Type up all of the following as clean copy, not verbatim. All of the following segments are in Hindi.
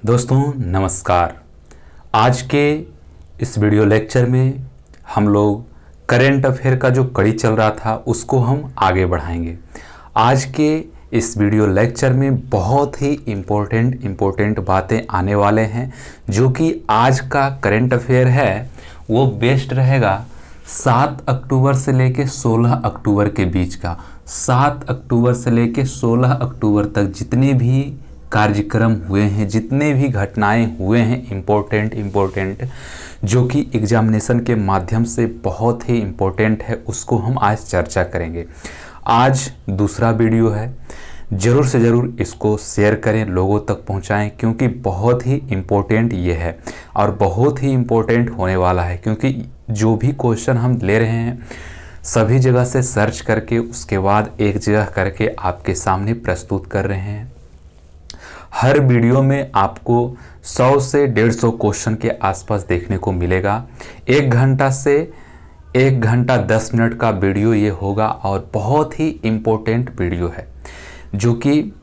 दोस्तों नमस्कार। आज के इस वीडियो लेक्चर में हम लोग करेंट अफेयर का जो कड़ी चल रहा था उसको हम आगे बढ़ाएंगे। आज के इस वीडियो लेक्चर में बहुत ही इम्पोर्टेंट बातें आने वाले हैं। जो कि आज का करेंट अफेयर है वो बेस्ड रहेगा 7 अक्टूबर से लेके 16 अक्टूबर के बीच का। 7 अक्टूबर से लेके 16 अक्टूबर तक जितने भी कार्यक्रम हुए हैं, जितने भी घटनाएं हुए हैं इम्पोर्टेंट जो कि एग्जामिनेशन के माध्यम से बहुत ही इम्पोर्टेंट है, उसको हम आज चर्चा करेंगे। आज दूसरा वीडियो है, ज़रूर से ज़रूर इसको शेयर करें, लोगों तक पहुंचाएं, क्योंकि बहुत ही इम्पोर्टेंट ये है और बहुत ही इम्पोर्टेंट होने वाला है। क्योंकि जो भी क्वेश्चन हम ले रहे हैं सभी जगह से सर्च करके उसके बाद एक जगह करके आपके सामने प्रस्तुत कर रहे हैं। हर वीडियो में आपको 100 से 150 क्वेश्चन के आसपास देखने को मिलेगा। 1 घंटा से 1 घंटा 10 मिनट का वीडियो ये होगा और बहुत ही इम्पोर्टेंट वीडियो है जो कि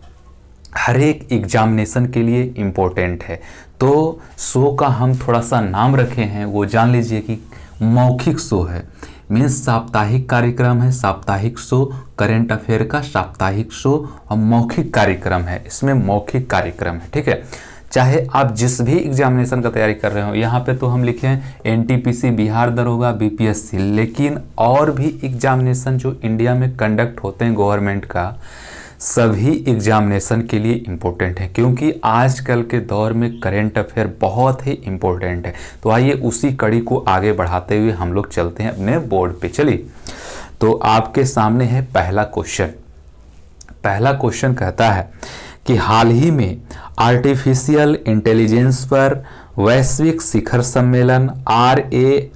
हर एक एग्जामिनेशन के लिए इम्पोर्टेंट है। तो शो का हम थोड़ा सा नाम रखे हैं, वो जान लीजिए कि मौखिक शो है, मीन्स साप्ताहिक कार्यक्रम है। साप्ताहिक शो करेंट अफेयर का साप्ताहिक शो और मौखिक कार्यक्रम है, इसमें मौखिक कार्यक्रम है, ठीक है। चाहे आप जिस भी एग्जामिनेशन का तैयारी कर रहे हो, यहाँ पे तो हम लिखे हैं एनटीपीसी, बिहार दरोगा, बीपीएससी, लेकिन और भी एग्जामिनेशन जो इंडिया में कंडक्ट होते हैं गवर्नमेंट का, सभी एग्जामिनेशन के लिए इम्पोर्टेंट है। क्योंकि आजकल के दौर में करेंट अफेयर बहुत ही इम्पोर्टेंट है। तो आइए उसी कड़ी को आगे बढ़ाते हुए हम लोग चलते हैं अपने बोर्ड पे। चलिए, तो आपके सामने है पहला क्वेश्चन। पहला क्वेश्चन कहता है कि हाल ही में आर्टिफिशियल इंटेलिजेंस पर वैश्विक शिखर सम्मेलन RAISE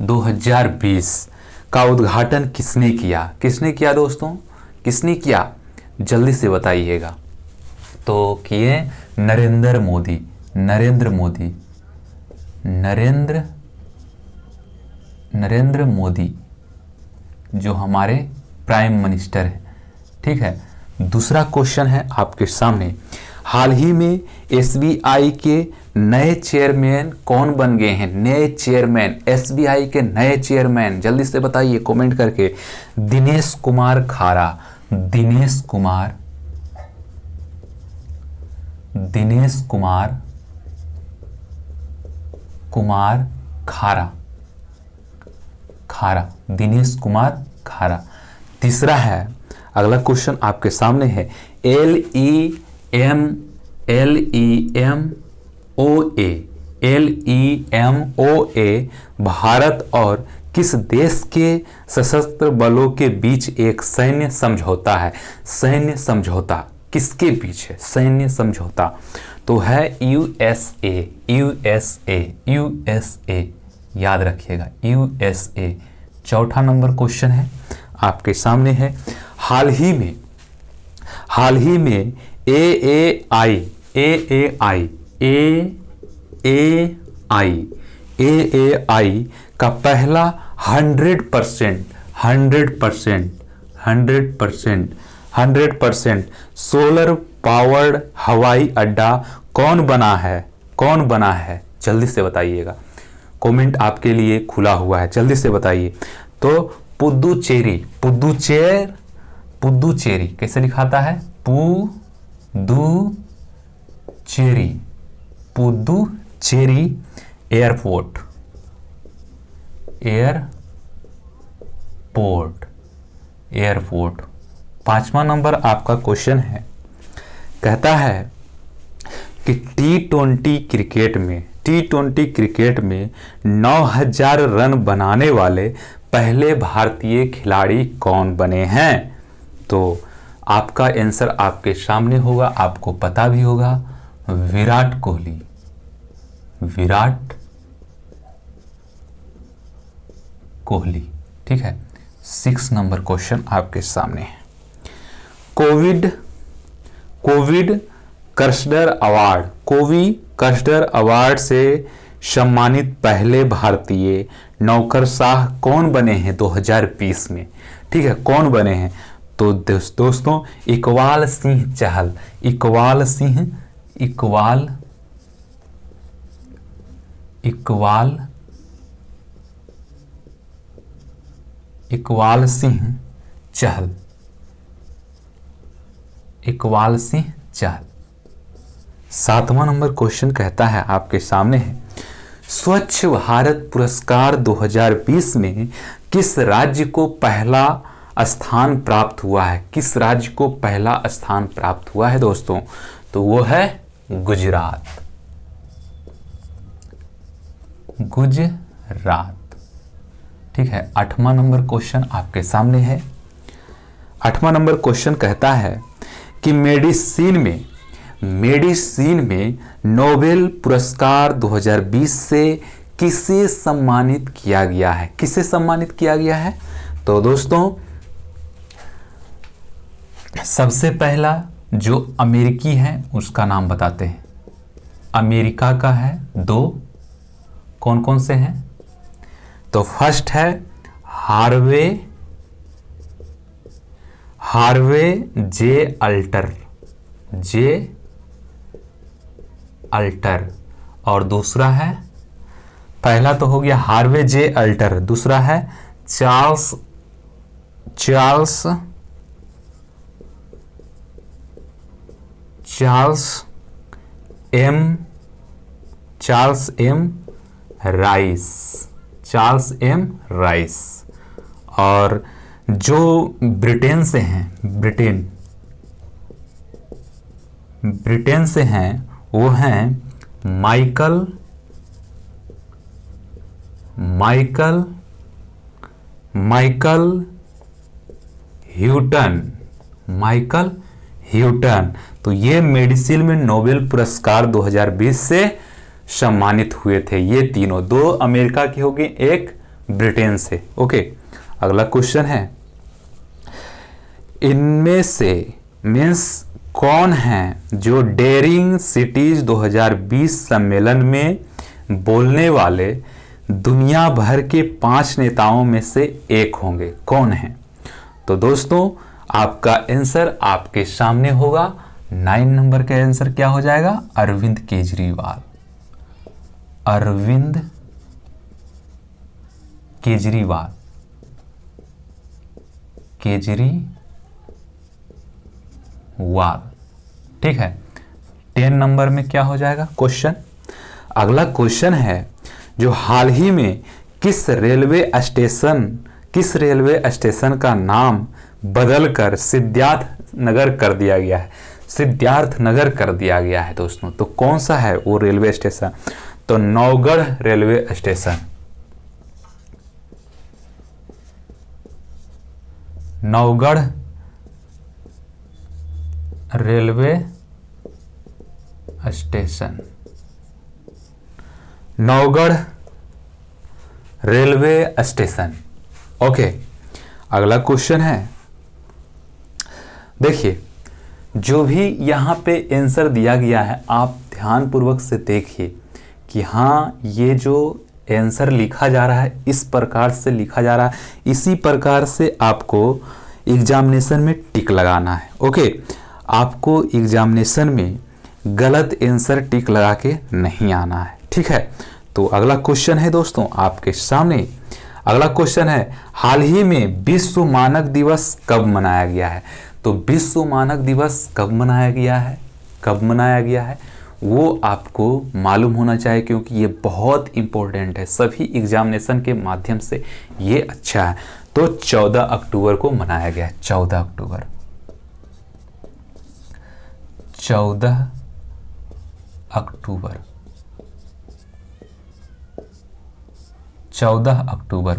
2020 का उद्घाटन किसने किया? किसने किया दोस्तों? किसने किया? जल्दी से बताइएगा। तो किए नरेंद्र मोदी। नरेंद्र मोदी जो हमारे प्राइम मिनिस्टर हैं, ठीक है। दूसरा क्वेश्चन है आपके सामने, हाल ही में एसबीआई के नए चेयरमैन कौन बन गए हैं? नए चेयरमैन, एसबीआई के नए चेयरमैन, जल्दी से बताइए कमेंट करके। दिनेश कुमार खारा। दिनेश कुमार खारा। तीसरा है, अगला क्वेश्चन आपके सामने है, LEMOA भारत और किस देश के सशस्त्र बलों के बीच एक सैन्य समझौता है? सैन्य समझौता किसके बीच है? सैन्य समझौता तो है USA, याद रखिएगा, USA। चौथा नंबर क्वेश्चन है आपके सामने है, हाल ही में AAI का पहला 100% सोलर पावर्ड हवाई अड्डा कौन बना है? जल्दी से बताइएगा, कमेंट आपके लिए खुला हुआ है, जल्दी से बताइए। तो पुदुचेरी कैसे लिखाता है? पुदुचेरी एयरपोर्ट। पांचवा नंबर आपका क्वेश्चन है, कहता है कि टी20 क्रिकेट में 9000 रन बनाने वाले पहले भारतीय खिलाड़ी कौन बने हैं? तो आपका आंसर आपके सामने होगा, आपको पता भी होगा, विराट कोहली, ठीक है। 6 नंबर क्वेश्चन आपके सामने है, कोविड कर्स्टर अवार्ड से सम्मानित पहले भारतीय नौकरशाह कौन बने हैं 2020 में? ठीक है, कौन बने हैं? तो दोस्तों इकबाल सिंह चहल, इकबाल सिंह चहल, इकबाल सिंह चहल। 7वां नंबर क्वेश्चन कहता है आपके सामने है, स्वच्छ भारत पुरस्कार 2020 में किस राज्य को पहला स्थान प्राप्त हुआ है? किस राज्य को पहला स्थान प्राप्त हुआ है दोस्तों? तो वो है गुजरात, गुजरात। ठीक है, 8वां नंबर क्वेश्चन आपके सामने है। 8वां नंबर क्वेश्चन कहता है कि मेडिसिन में नोबेल पुरस्कार 2020 से किसे सम्मानित किया गया है? किसे सम्मानित किया गया है? तो दोस्तों सबसे पहला जो अमेरिकी है उसका नाम बताते हैं। अमेरिका का है 2, कौन कौन से हैं? तो फर्स्ट है हार्वे जे अल्टर, और दूसरा है, पहला तो हो गया हार्वे जे अल्टर, दूसरा है चार्ल्स एम राइस। और जो ब्रिटेन से हैं वो हैं माइकल ह्यूटन। तो ये मेडिसिन में नोबेल पुरस्कार 2020 से सम्मानित हुए थे। ये तीनों, 2 अमेरिका की होगी, 1 ब्रिटेन से। ओके, अगला क्वेश्चन है, इनमें से मीन्स कौन हैं जो डेयरिंग सिटीज 2020 सम्मेलन में बोलने वाले दुनिया भर के 5 नेताओं में से एक होंगे? कौन हैं? तो दोस्तों आपका आंसर आपके सामने होगा। 9 नंबर का आंसर क्या हो जाएगा? अरविंद केजरीवाल। ठीक है, 10 नंबर में क्या हो जाएगा क्वेश्चन? अगला क्वेश्चन है, जो हाल ही में किस रेलवे स्टेशन का नाम बदलकर सिद्धार्थ नगर कर दिया गया है दोस्तों? तो कौन सा है वो रेलवे स्टेशन? तो Naugarh railway station. Naugarh railway station. Okay, अगला क्वेश्चन है, देखिए जो भी यहाँ पे आंसर दिया गया है आप ध्यानपूर्वक से देखिए कि हाँ ये जो आंसर लिखा जा रहा है इस प्रकार से लिखा जा रहा है, इसी प्रकार से आपको एग्जामिनेशन में टिक लगाना है। ओके, आपको एग्जामिनेशन में गलत आंसर टिक लगा के नहीं आना है। ठीक है, तो अगला क्वेश्चन है दोस्तों आपके सामने। अगला क्वेश्चन है, हाल ही में विश्व मानक दिवस कब मनाया गया है? तो विश्व मानक दिवस कब मनाया गया है वो आपको मालूम होना चाहिए, क्योंकि ये बहुत इंपॉर्टेंट है सभी एग्जामिनेशन के माध्यम से, ये अच्छा है। तो 14 अक्टूबर को मनाया गया है। 14 अक्टूबर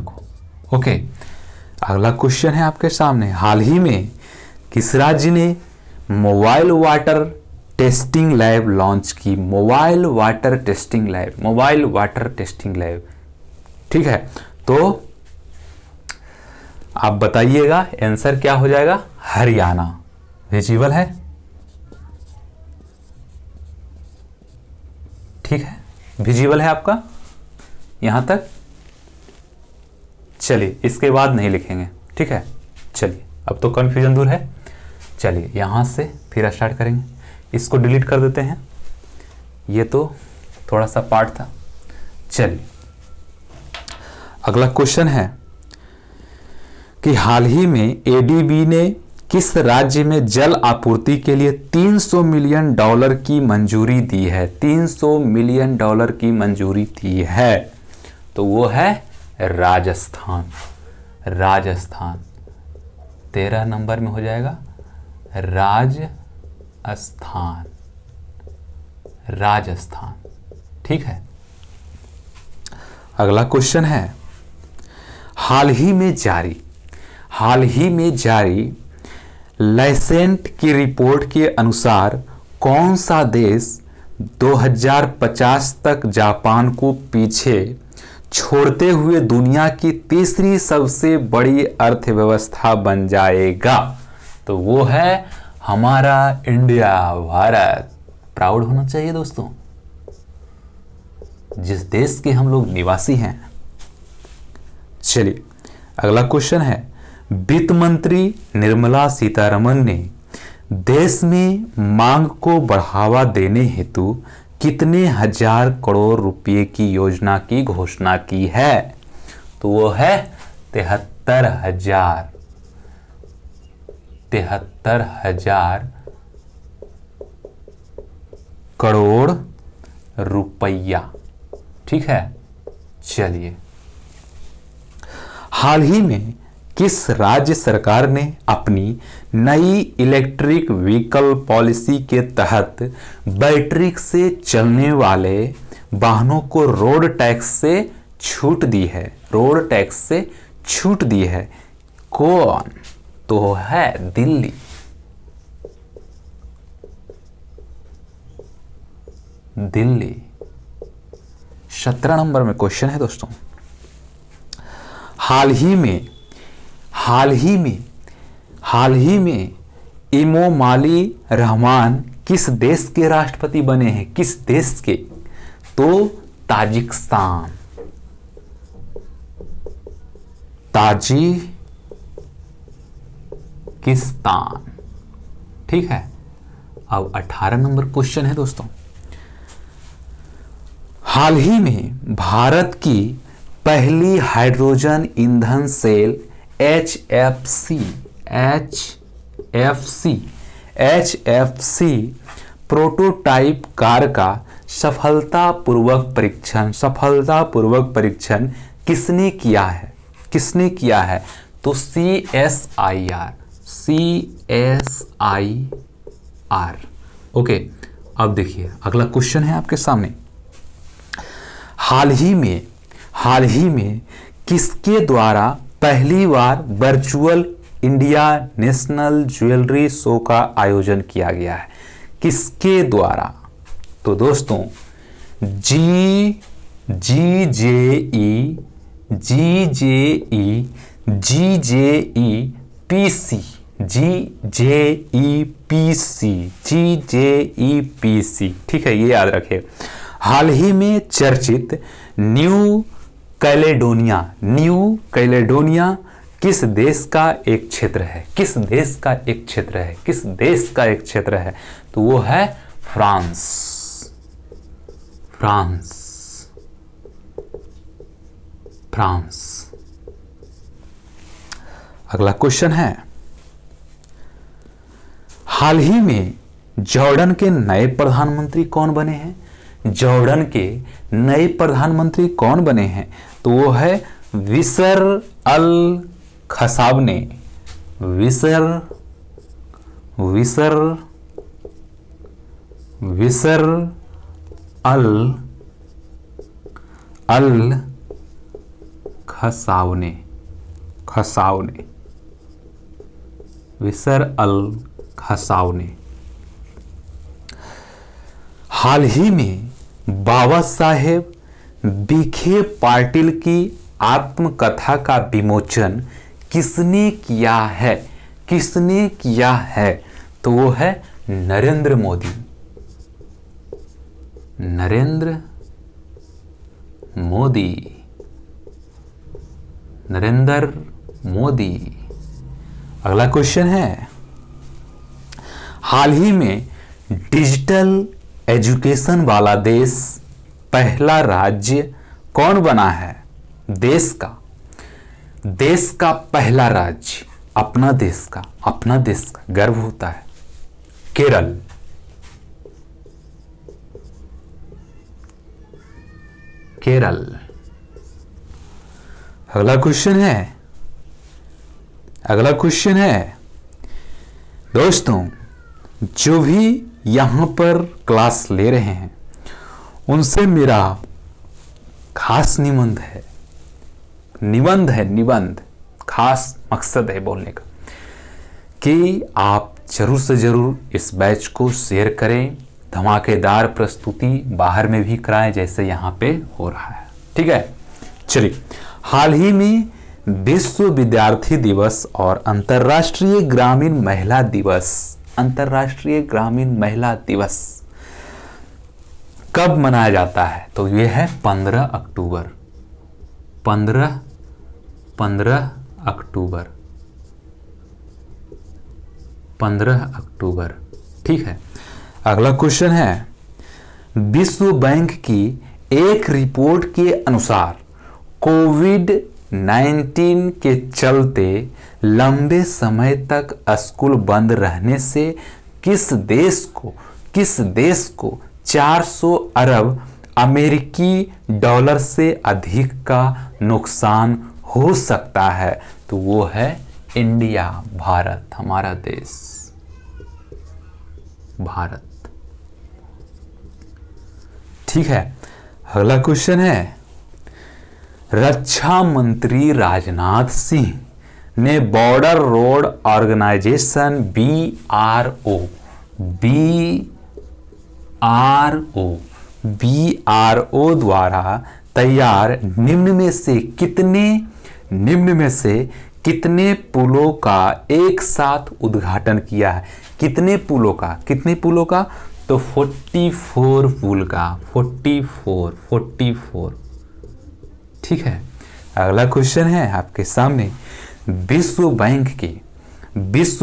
को। ओके, अगला क्वेश्चन है आपके सामने, हाल ही में किस राज्य ने mobile water testing lab launch की? Mobile water testing lab. ठीक है, तो आप बताइएगा आंसर क्या हो जाएगा? हरियाणा। विजिबल है? ठीक है, विजिबल है आपका? यहां तक? चलिए इसके बाद नहीं लिखेंगे, ठीक है। चलिए अब तो कन्फ्यूजन दूर है। चलिए यहां से फिर स्टार्ट करेंगे, इसको डिलीट कर देते हैं, ये तो थोड़ा सा पार्ट था। चलिए अगला क्वेश्चन है कि हाल ही में एडीबी ने किस राज्य में जल आपूर्ति के लिए $300 मिलियन की मंजूरी दी है? $300 मिलियन की मंजूरी दी है, तो वो है राजस्थान। राजस्थान 13 नंबर में हो जाएगा, राजस्थान। राजस्थान, ठीक है। अगला क्वेश्चन है, हाल ही में जारी लाइसेंट की रिपोर्ट के अनुसार कौन सा देश 2050 तक जापान को पीछे छोड़ते हुए दुनिया की तीसरी सबसे बड़ी अर्थव्यवस्था बन जाएगा? तो वो है हमारा इंडिया, भारत। प्राउड होना चाहिए दोस्तों, जिस देश के हम लोग निवासी हैं। चलिए अगला क्वेश्चन है, वित्त मंत्री निर्मला सीतारमण ने देश में मांग को बढ़ावा देने हेतु कितने हजार करोड़ रुपए की योजना की घोषणा की है? तो वो है 73,000 करोड़ रुपया, ठीक है। चलिए हाल ही में किस राज्य सरकार ने अपनी नई इलेक्ट्रिक व्हीकल पॉलिसी के तहत बैटरी से चलने वाले वाहनों को रोड टैक्स से छूट दी है? रोड टैक्स से छूट दी है कौन? तो है दिल्ली। दिल्ली 17 नंबर में क्वेश्चन है दोस्तों। हाल ही में इमोमाली रहमान किस देश के राष्ट्रपति बने हैं? किस देश के? तो ताजिकिस्तान। ताजिकिस्तान, ठीक है। अब 18 नंबर क्वेश्चन है दोस्तों। हाल ही में भारत की पहली हाइड्रोजन ईंधन सेल HFC प्रोटोटाइप कार का सफलतापूर्वक परीक्षण किसने किया है? तो CSIR। ओके, अब देखिए अगला क्वेश्चन है आपके सामने। हाल ही में किसके द्वारा पहली बार virtual India national jewellery show का आयोजन किया गया है? किसके द्वारा? तो दोस्तों GJEPC, ठीक है, ये याद रखें। हाल ही में चर्चित न्यू कैलेडोनिया किस देश का एक क्षेत्र है? तो वो है फ्रांस। अगला क्वेश्चन है, हाल ही में जॉर्डन के नए प्रधानमंत्री कौन बने हैं? तो वो है विसर अल खसावने। विसर अल खसावने। विसर अल खसावने। हाल ही में बाबा साहेब विखे पाटिल की आत्मकथा का विमोचन किसने किया है? तो वो है नरेंद्र मोदी, नरेंद्र मोदी। अगला क्वेश्चन है, हाल ही में डिजिटल एजुकेशन वाला देश पहला राज्य कौन बना है? देश का पहला राज्य, अपना देश का गर्व होता है। केरल, केरल। अगला क्वेश्चन है दोस्तों, जो भी यहां पर क्लास ले रहे हैं उनसे मेरा खास निबंध, खास मकसद है बोलने का कि आप जरूर से जरूर इस बैच को शेयर करें, धमाकेदार प्रस्तुति बाहर में भी कराएं जैसे यहाँ पे हो रहा है। ठीक है, चलिए, हाल ही में विश्व विद्यार्थी दिवस और अंतर्राष्ट्रीय ग्रामीण महिला दिवस कब मनाया जाता है? तो यह है 15 अक्टूबर। 15 अक्टूबर। ठीक है, अगला क्वेश्चन है, विश्व बैंक की एक रिपोर्ट के अनुसार कोविड-19 के चलते लंबे समय तक स्कूल बंद रहने से किस देश को 400 अरब अमेरिकी डॉलर से अधिक का नुकसान हो सकता है? तो वो है इंडिया, भारत, हमारा देश भारत। ठीक है, अगला क्वेश्चन है, रक्षा मंत्री राजनाथ सिंह ने बॉर्डर रोड ऑर्गेनाइजेशन BRO द्वारा तैयार निम्न में से कितने पुलों का एक साथ उद्घाटन किया है? कितने पुलों का? तो 44 पुल का, 44। ठीक है, अगला क्वेश्चन है आपके सामने, विश्व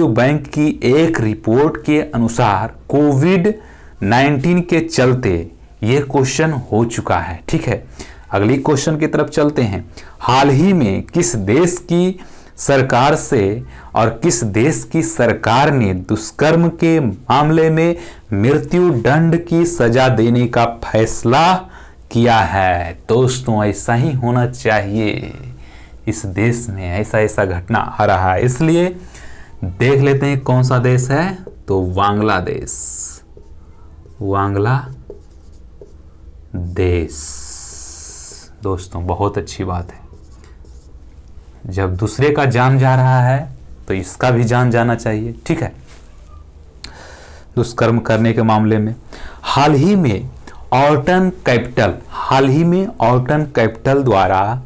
बैंक की एक रिपोर्ट के अनुसार कोविड-19 के चलते ये क्वेश्चन हो चुका है। ठीक है, अगली क्वेश्चन की तरफ चलते हैं, हाल ही में किस देश की सरकार से और किस देश की सरकार ने दुष्कर्म के मामले में मृत्यु दंड की सजा देने का फैसला किया है? दोस्तों, ऐसा ही होना चाहिए, इस देश में ऐसा घटना आ रहा है, इसलिए देख लेते हैं कौन सा देश है। तो बांग्लादेश, दोस्तों बहुत अच्छी बात है, जब दूसरे का जान जा रहा है तो इसका भी जान जाना चाहिए। ठीक है, दुष्कर्म करने के मामले में हाल ही में ऑर्टन कैपिटल द्वारा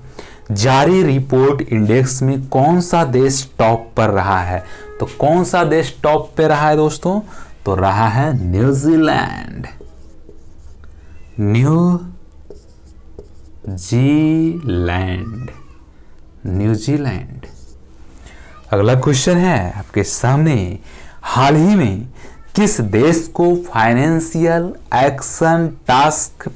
जारी रिपोर्ट इंडेक्स में कौन सा देश टॉप पर रहा है? तो कौन सा देश टॉप पे रहा है दोस्तों? तो रहा है न्यूजीलैंड। अगला क्वेश्चन है आपके सामने, हाल ही में किस देश को फाइनेंशियल एक्शन टास्क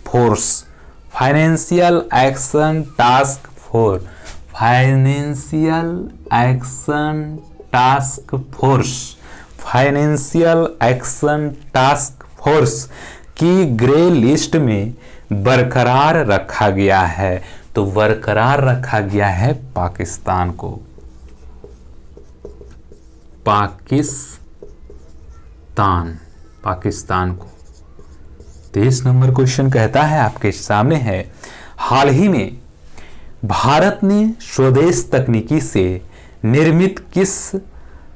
फोर्स की ग्रे लिस्ट में बरकरार रखा गया है? तो बरकरार रखा गया है पाकिस्तान को। 23 नंबर क्वेश्चन कहता है आपके सामने है, हाल ही में भारत ने स्वदेश तकनीकी से निर्मित किस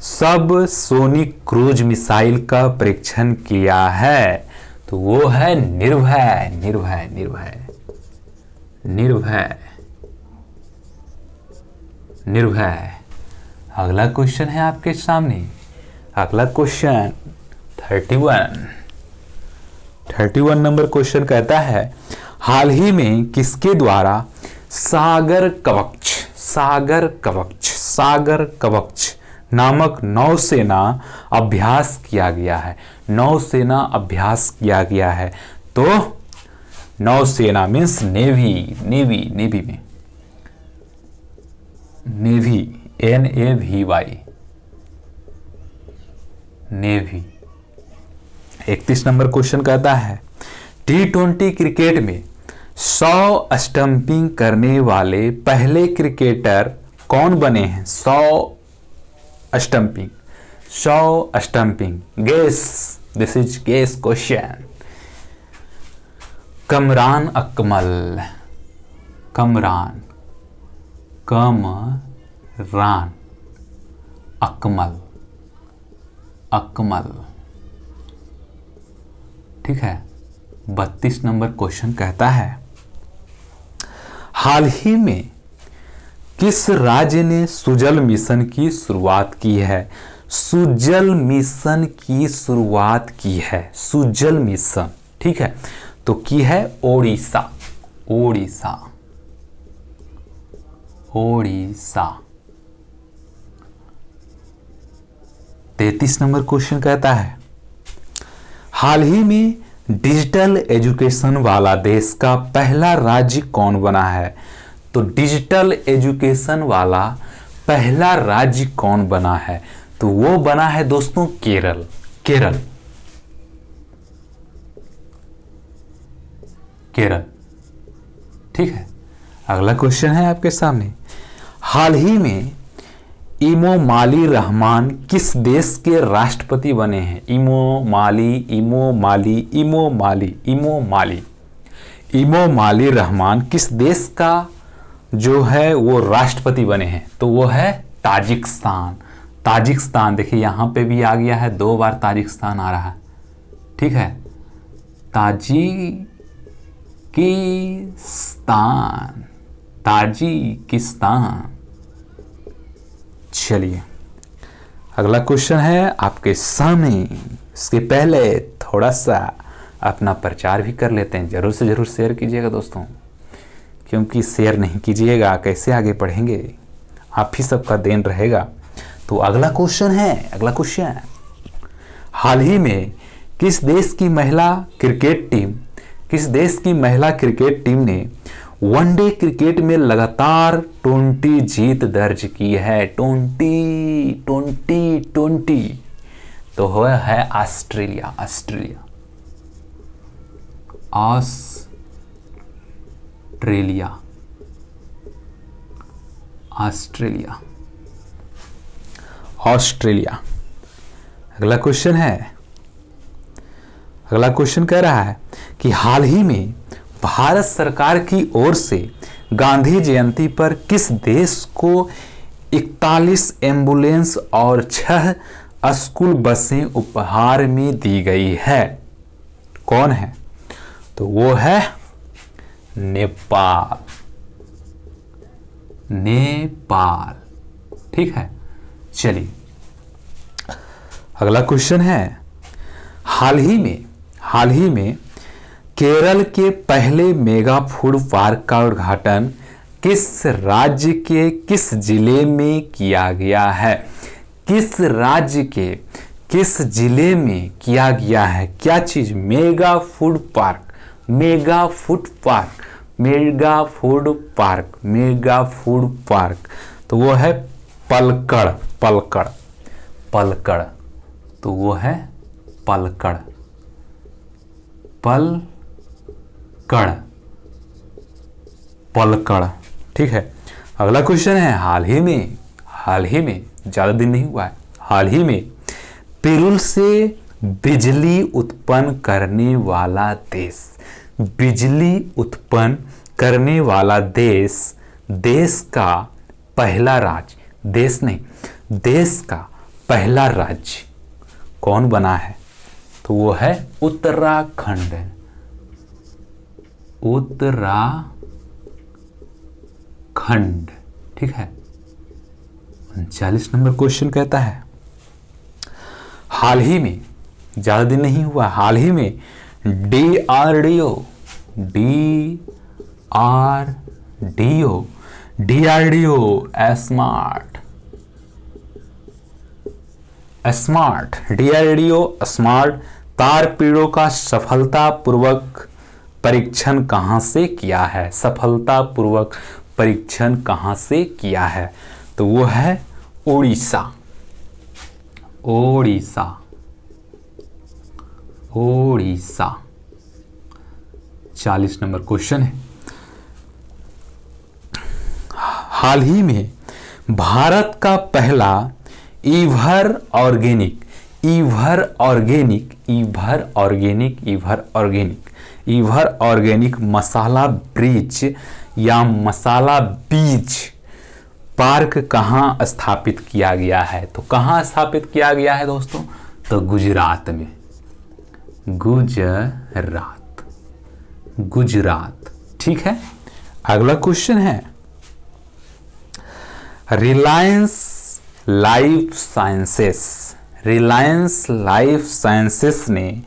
सबसोनिक क्रूज मिसाइल का परीक्षण किया है? तो वो है निर्भय। अगला क्वेश्चन है आपके सामने, अगला क्वेश्चन 31 नंबर क्वेश्चन कहता है, हाल ही में किसके द्वारा सागर कवच नामक नौसेना अभ्यास किया गया है? नौसेना अभ्यास किया गया है। तो नौसेना मीन्स नेवी में navy NAVY navy. 31 number question कहता है T20 क्रिकेट में 100 स्टंपिंग करने वाले पहले क्रिकेटर कौन बने हैं? 100 stumping guess, this is guess question. Kamran Akmal, ठीक है। 32 नंबर क्वेश्चन कहता है हाल ही में किस राज्य ने सुजल मिशन की शुरुआत की है? सुजल मिशन, ठीक है। तो की है ओडिशा। 33 नंबर क्वेश्चन कहता है हाल ही में डिजिटल एजुकेशन वाला देश का पहला राज्य कौन बना है? तो डिजिटल एजुकेशन वाला पहला राज्य कौन बना है? तो वो बना है दोस्तों केरल। ठीक है। अगला क्वेश्चन है आपके सामने, हाल ही में इमोमाली रहमान किस देश के राष्ट्रपति बने हैं? इमोमाली रहमान किस देश का जो है वो राष्ट्रपति बने हैं? तो वो है ताजिकिस्तान। देखिए यहां पे भी आ गया है, 2 बार ताजिकिस्तान आ रहा है, ठीक है। ताजिकिस्तान। चलिए अगला क्वेश्चन है आपके सामने। इसके पहले थोड़ा सा अपना प्रचार भी कर लेते हैं। जरूर से जरूर शेयर कीजिएगा दोस्तों, क्योंकि शेयर नहीं कीजिएगा कैसे आगे बढ़ेंगे? आप ही सबका देन रहेगा। तो अगला क्वेश्चन हाल ही में किस देश की महिला क्रिकेट टीम ने वनडे क्रिकेट में लगातार 20 जीत दर्ज की है? 20। तो वो है ऑस्ट्रेलिया। अगला क्वेश्चन कह रहा है कि हाल ही में भारत सरकार की ओर से गांधी जयंती पर किस देश को 41 एम्बुलेंस और 6 स्कूल बसें उपहार में दी गई है? कौन है? तो वो है नेपाल। ठीक है। चलिए अगला क्वेश्चन है, हाल ही में केरल के पहले मेगा फूड पार्क का उद्घाटन किस राज्य के किस जिले में किया गया है? किस राज्य के किस जिले में किया गया है? क्या चीज? Mega food park. तो वो है पलक्कड़। तो वो है पलक्कड़। ठीक है। अगला क्वेश्चन है, हाल ही में ज्यादा दिन नहीं हुआ है, हाल ही में पेरुल से बिजली उत्पन्न करने वाला देश का पहला राज्य कौन बना है? तो वो है उत्तराखंड। ठीक है। 39 नंबर क्वेश्चन कहता है, हाल ही में ज्यादा दिन नहीं हुआ, हाल ही में DRDO, DRDO smart, DRDO smart तारपीड़ों का सफलतापूर्वक परीक्षण कहाँ से किया है? सफलतापूर्वक परीक्षण कहाँ से किया है? तो वो है ओडिशा। ओडिशा, ओडिशा। 40 नंबर क्वेश्चन है। हाल ही में भारत का पहला ईवर ऑर्गेनिक मसाला ब्रिज या मसाला बीज पार्क कहाँ स्थापित किया गया है? तो कहाँ स्थापित किया गया है दोस्तों? तो गुजरात में। गुजरात। ठीक है। अगला क्वेश्चन है, रिलायंस लाइफ साइंसेस ने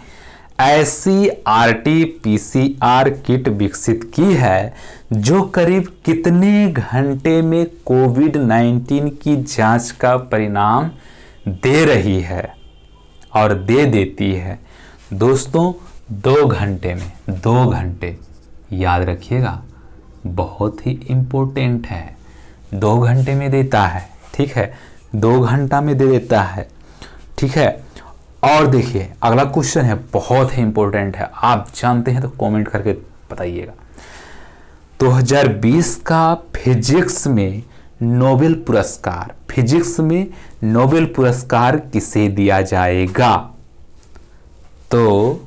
ऐसी RT-PCR किट विकसित की है जो करीब कितने घंटे में कोविड-19 की जांच का परिणाम दे रही है और दे देती है? दोस्तों 2 घंटे में। 2 घंटे याद रखिएगा, बहुत ही इम्पोर्टेंट है। 2 घंटे में देता है। ठीक है, 2 घंटा में दे देता है। ठीक है। और देखिए अगला क्वेश्चन है, बहुत ही इंपॉर्टेंट है, आप जानते हैं तो कमेंट करके बताइएगा। 2020 का फिजिक्स में नोबेल पुरस्कार किसे दिया जाएगा? तो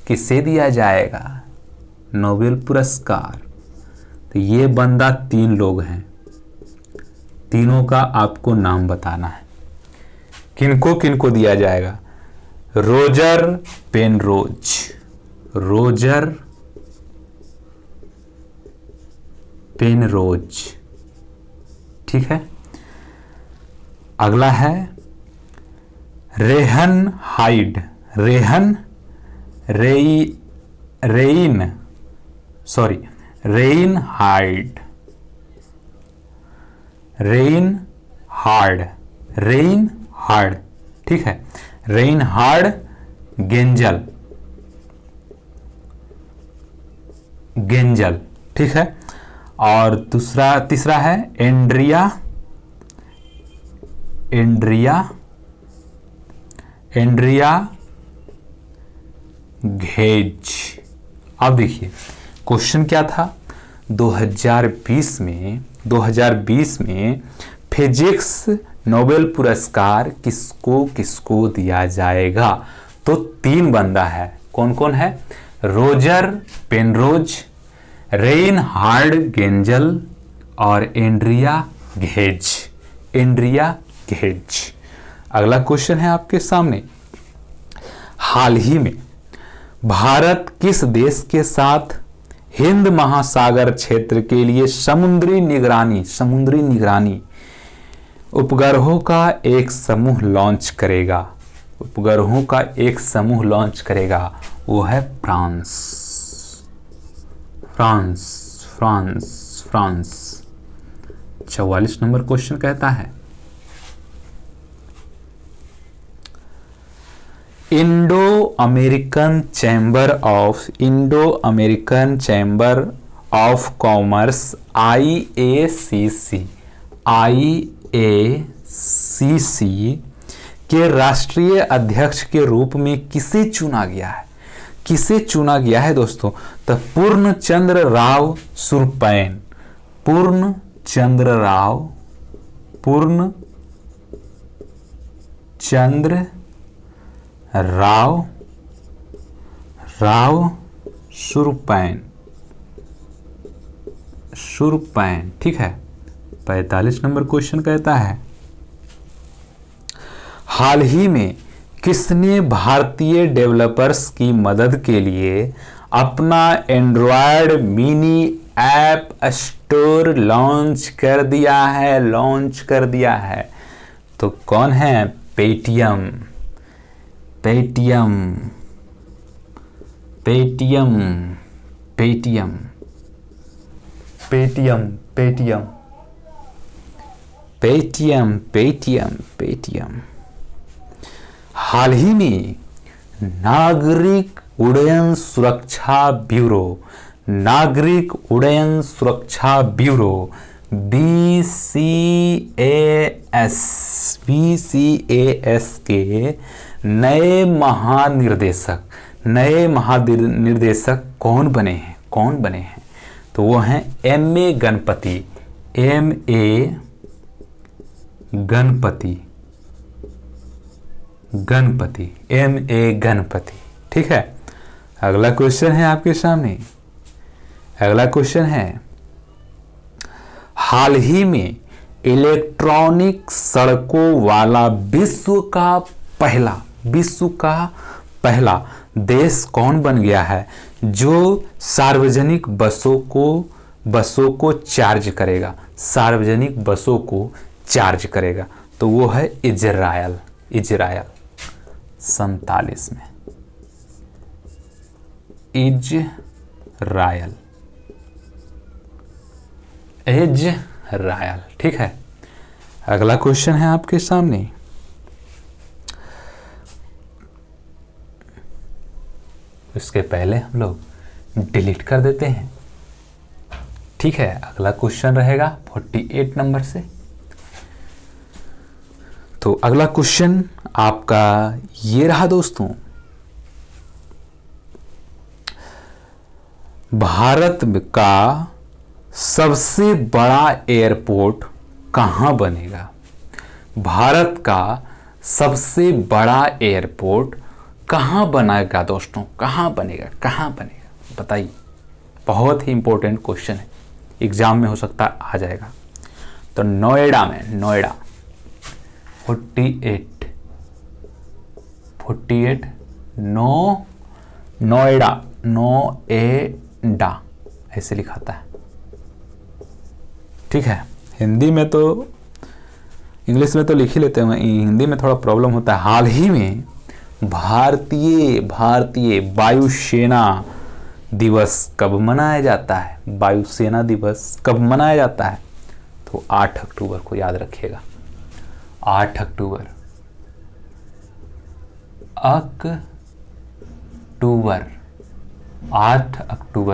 किसे दिया जाएगा नोबेल पुरस्कार? तो ये बंदा 3 लोग हैं, तीनों का आपको नाम बताना है। किनको किनको दिया जाएगा? Roger Penrose. ठीक है। अगला है रेन हाइड। ठीक है, रेनहार्ड गेंजल। ठीक है। और तीसरा है एंड्रिया घेज। अब देखिए क्वेश्चन क्या था? 2020 में फिजिक्स नोबेल पुरस्कार किसको दिया जाएगा? तो 3 बंदा है। कौन कौन है? रोजर पेनरोज, रेनहार्ड गेंजल और एंड्रिया घेज। अगला क्वेश्चन है आपके सामने, हाल ही में भारत किस देश के साथ हिंद महासागर क्षेत्र के लिए समुद्री निगरानी उपग्रहों का एक समूह लॉन्च करेगा? वो है फ्रांस। 44 नंबर क्वेश्चन कहता है, Indo American chamber of commerce IACC के राष्ट्रीय अध्यक्ष के रूप में किसे चुना गया है दोस्तों? तो पूर्णचंद्र राव सुरपैन। राव सुरपैन। ठीक है। 45 नंबर क्वेश्चन कहता है, हाल ही में किसने भारतीय डेवलपर्स की मदद के लिए अपना Android mini app store launch कर दिया है? तो कौन है? Paytm. Paytm, Paytm, Paytm, Paytm, Paytm, Paytm. हाल ही में नागरिक उड्डयन सुरक्षा ब्यूरो, नागरिक उड्डयन सुरक्षा ब्यूरो BCAS के नए महानिर्देशक कौन बने हैं? तो वो हैं MA गणपति, MA गणपति। ठीक है, अगला क्वेश्चन है आपके सामने। अगला क्वेश्चन है, हाल ही में इलेक्ट्रॉनिक सड़कों वाला विश्व का पहला देश कौन बन गया है जो सार्वजनिक बसों को चार्ज करेगा? सार्वजनिक बसों को चार्ज करेगा, तो वो है इजरायल। 47 में इजरायल। ठीक है, अगला क्वेश्चन है आपके सामने। इसके पहले हम लोग डिलीट कर देते हैं। ठीक है, अगला क्वेश्चन रहेगा 48 नंबर से। तो अगला क्वेश्चन आपका ये रहा दोस्तों, भारत का सबसे बड़ा एयरपोर्ट कहाँ बनेगा? भारत का सबसे बड़ा एयरपोर्ट कहाँ बनेगा दोस्तों? कहाँ बनेगा बताइए। बहुत ही इंपॉर्टेंट क्वेश्चन है, एग्जाम में हो सकता है आ जाएगा। तो नोएडा में, नोएडा 48 नोएडा ऐसे लिखाता है। ठीक है, हिंदी में तो, इंग्लिश में तो लिख ही लेते हैं, हिंदी में थोड़ा प्रॉब्लम होता है। हाल ही में भारतीय वायुसेना दिवस कब मनाया जाता है? वायुसेना दिवस कब मनाया जाता है? तो 8 अक्टूबर को, याद रखिएगा, 8 अक्टूबर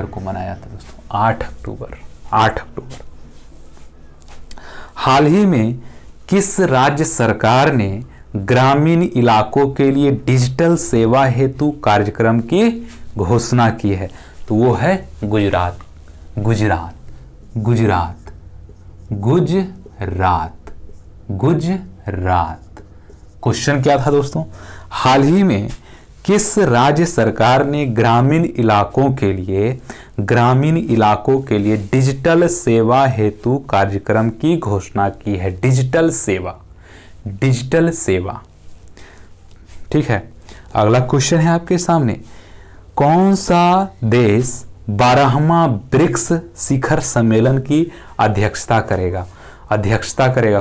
को मनाया जाता है दोस्तों। 8 अक्टूबर। हाल ही में किस राज्य सरकार ने ग्रामीण इलाकों के लिए डिजिटल सेवा हेतु कार्यक्रम की घोषणा की है? तो वो है गुजरात। क्वेश्चन क्या था दोस्तों? हाल ही में किस राज्य सरकार ने ग्रामीण इलाकों के लिए डिजिटल सेवा हेतु कार्यक्रम की घोषणा की है? डिजिटल सेवा। ठीक है, अगला क्वेश्चन है आपके सामने, कौन सा देश 12वां ब्रिक्स शिखर सम्मेलन की अध्यक्षता करेगा?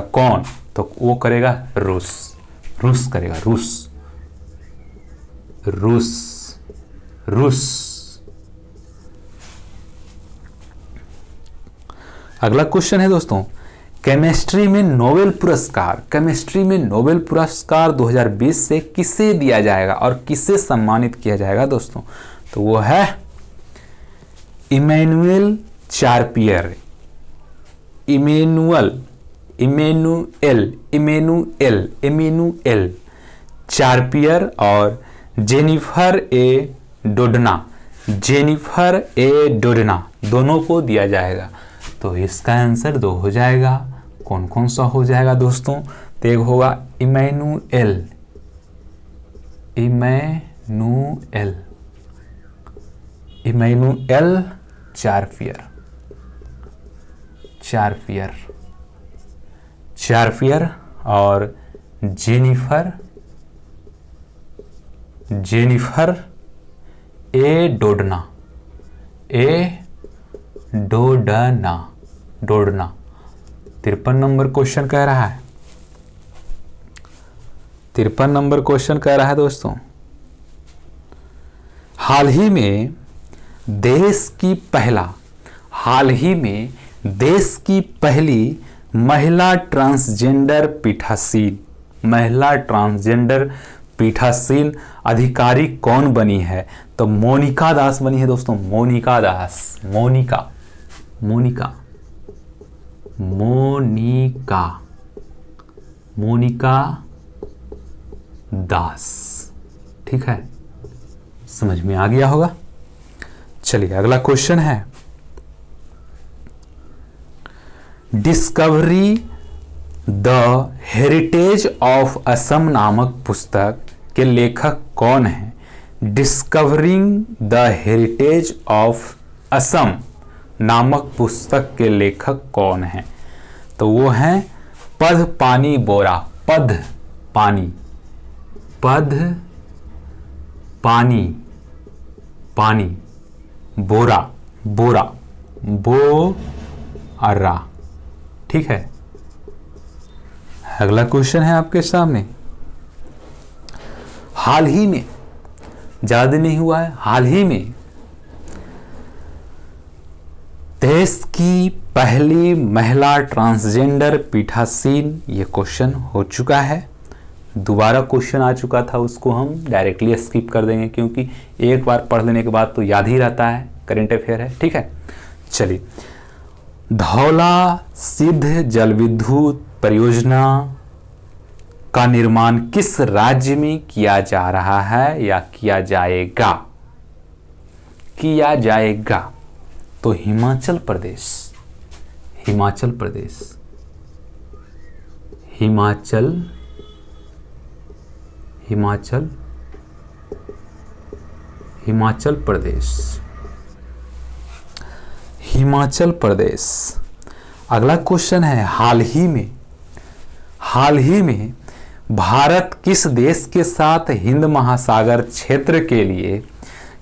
कौन? तो वो करेगा रूस करेगा। अगला क्वेश्चन है दोस्तों, केमिस्ट्री में नोबेल पुरस्कार 2020 से किसे दिया जाएगा और किसे सम्मानित किया जाएगा दोस्तों? तो वो है इमैनुएल चार्पियर और जेनिफर ए डोडना दोनों को दिया जाएगा। तो इसका आंसर 2 हो जाएगा। कौन कौन सा हो जाएगा दोस्तों? तो एक होगा इमैनुएल चार्पियर और जेनिफर ए डोडना 53 नंबर क्वेश्चन कह रहा है। 53 नंबर क्वेश्चन कह रहा है दोस्तों, हाल ही में हाल ही में देश की पहली महिला ट्रांसजेंडर पीठासीन अधिकारी कौन बनी है? तो मोनिका दास बनी है दोस्तों, मोनिका दास। ठीक है, समझ में आ गया होगा। चलिए अगला क्वेश्चन है, discovery the heritage of Assam नामक पुस्तक के लेखक कौन है? Discovering the heritage of Assam नामक पुस्तक के लेखक कौन है? तो वो हैं पद्मपानी बोरा। बोरा। ठीक है, अगला क्वेश्चन है आपके सामने, हाल ही में, ज्यादा नहीं हुआ है, हाल ही में देश की पहली महिला ट्रांसजेंडर पीठासीन, ये क्वेश्चन हो चुका है। दोबारा क्वेश्चन आ चुका था, उसको हम डायरेक्टली स्किप कर देंगे क्योंकि एक बार पढ़ लेने के बाद तो याद ही रहता है, करेंट अफेयर है। ठीक है, चलिए, धौला सिद्ध जल विद्युत परियोजना का निर्माण किस राज्य में किया जा रहा है या किया जाएगा? तो हिमाचल प्रदेश। हिमाचल प्रदेश। अगला क्वेश्चन है, हाल ही में भारत किस देश के साथ हिंद महासागर क्षेत्र के लिए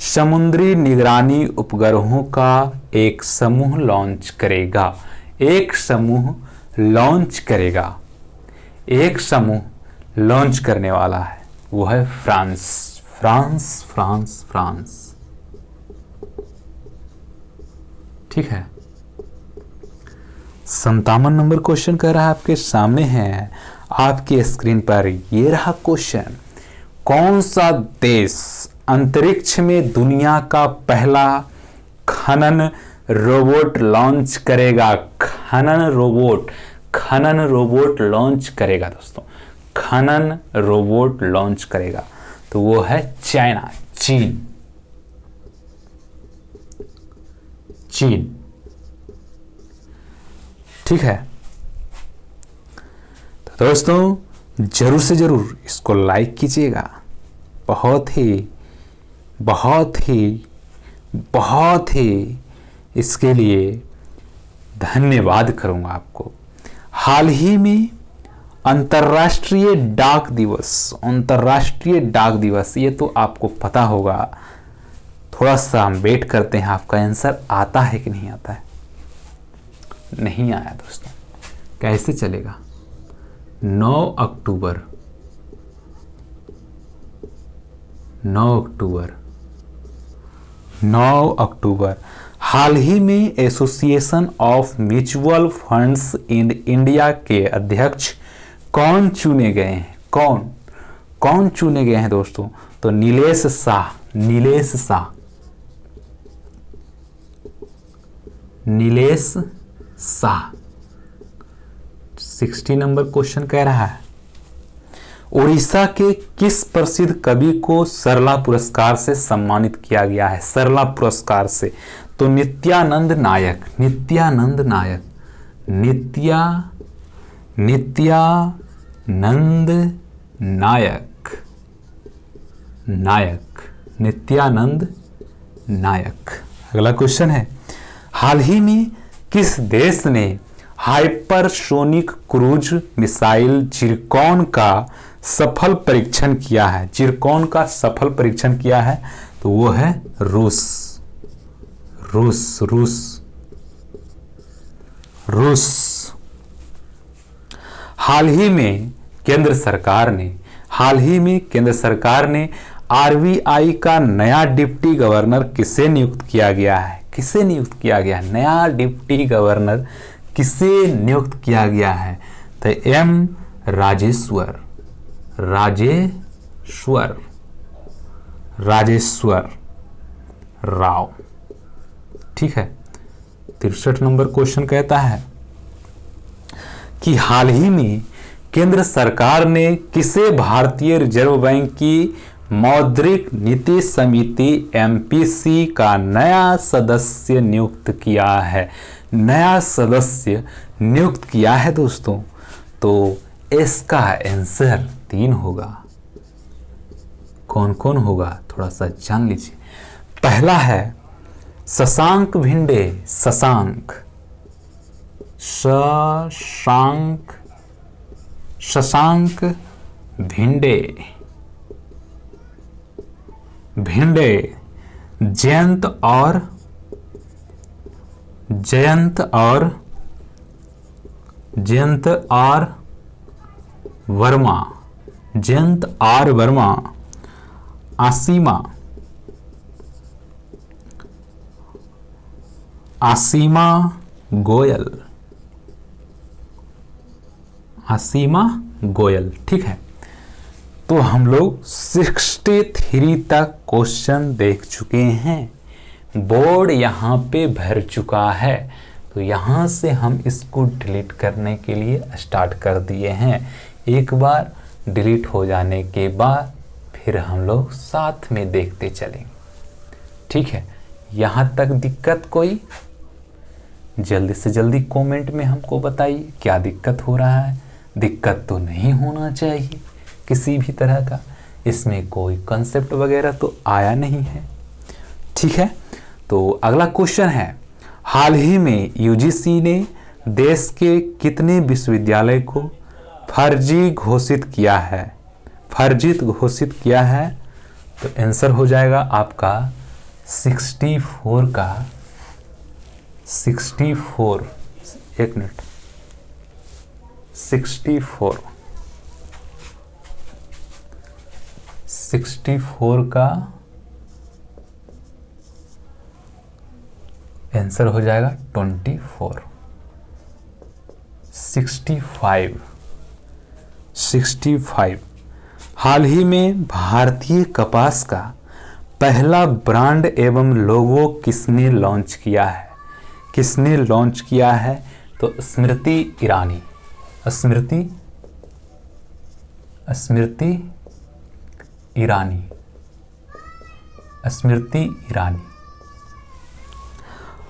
समुद्री निगरानी उपग्रहों का एक समूह लॉन्च करेगा? एक समूह लॉन्च करने वाला है, वो है फ्रांस। ठीक है, 57 नंबर क्वेश्चन कह रहा है, आपके सामने है आपकी स्क्रीन पर, ये रहा क्वेश्चन, कौन सा देश अंतरिक्ष में दुनिया का पहला खनन रोबोट लॉन्च करेगा? खनन रोबोट लॉन्च करेगा दोस्तों, खनन रोबोट लॉन्च करेगा, तो वो है चीन। ठीक है, तो दोस्तों जरूर से जरूर इसको लाइक कीजिएगा, बहुत ही इसके लिए धन्यवाद करूंगा आपको। हाल ही में अंतर्राष्ट्रीय डाक दिवस, ये तो आपको पता होगा, थोड़ा सा हम वेट करते हैं, आपका आंसर आता है कि नहीं आता है? नहीं आया दोस्तों, कैसे चलेगा? 9 अक्टूबर। हाल ही में association of mutual funds in India के अध्यक्ष कौन चुने गए हैं? कौन चुने गए हैं दोस्तों? तो नीलेश शाह। 60 नंबर क्वेश्चन कह रहा है, उड़ीसा के किस प्रसिद्ध कवि को सरला पुरस्कार से सम्मानित किया गया है? सरला पुरस्कार से, तो नित्यानंद नायक। अगला क्वेश्चन है, हाल ही में किस देश ने हाइपरसोनिक क्रूज मिसाइल जिरकॉन का सफल परीक्षण किया है? तो वो है रूस। हाल ही में केंद्र सरकार ने आरबीआई का नया डिप्टी गवर्नर किसे नियुक्त किया गया है? किसे नियुक्त किया गया है? नया डिप्टी गवर्नर किसे नियुक्त किया गया है? तो एम राजेश्वर राव। ठीक है। 63 नंबर क्वेश्चन कहता है कि हाल ही में केंद्र सरकार ने किसे भारतीय रिजर्व बैंक की मौद्रिक नीति समिति एमपीसी का नया सदस्य नियुक्त किया है? नया सदस्य नियुक्त किया है दोस्तों। तो इसका आंसर 3 होगा। कौन कौन होगा थोड़ा सा जान लीजिए। पहला है शशांक भिंडे। शशांक भिंडे। जयंत आर वर्मा। आसीमा गोयल। ठीक है। तो हम लोग 63 तक क्वेश्चन देख चुके हैं। बोर्ड यहाँ पे भर चुका है, तो यहाँ से हम इसको डिलीट करने के लिए स्टार्ट कर दिए हैं। एक बार डिलीट हो जाने के बाद फिर हम लोग साथ में देखते चलेंगे। ठीक है। यहाँ तक दिक्कत कोई? जल्दी से जल्दी कमेंट में हमको बताइए क्या दिक्कत हो रहा है। दिक्कत तो नहीं होना चाहिए किसी भी तरह का, इसमें कोई कंसेप्ट वगैरह तो आया नहीं है। ठीक है। तो अगला क्वेश्चन है, हाल ही में यूजीसी ने देश के कितने विश्वविद्यालय को फर्जी घोषित किया है? तो आंसर हो जाएगा आपका 64 का 64। एक मिनट, 64 का आंसर हो जाएगा 24। 65। हाल ही में भारतीय कपास का पहला ब्रांड एवं लोगो किसने लॉन्च किया है? तो स्मृति ईरानी।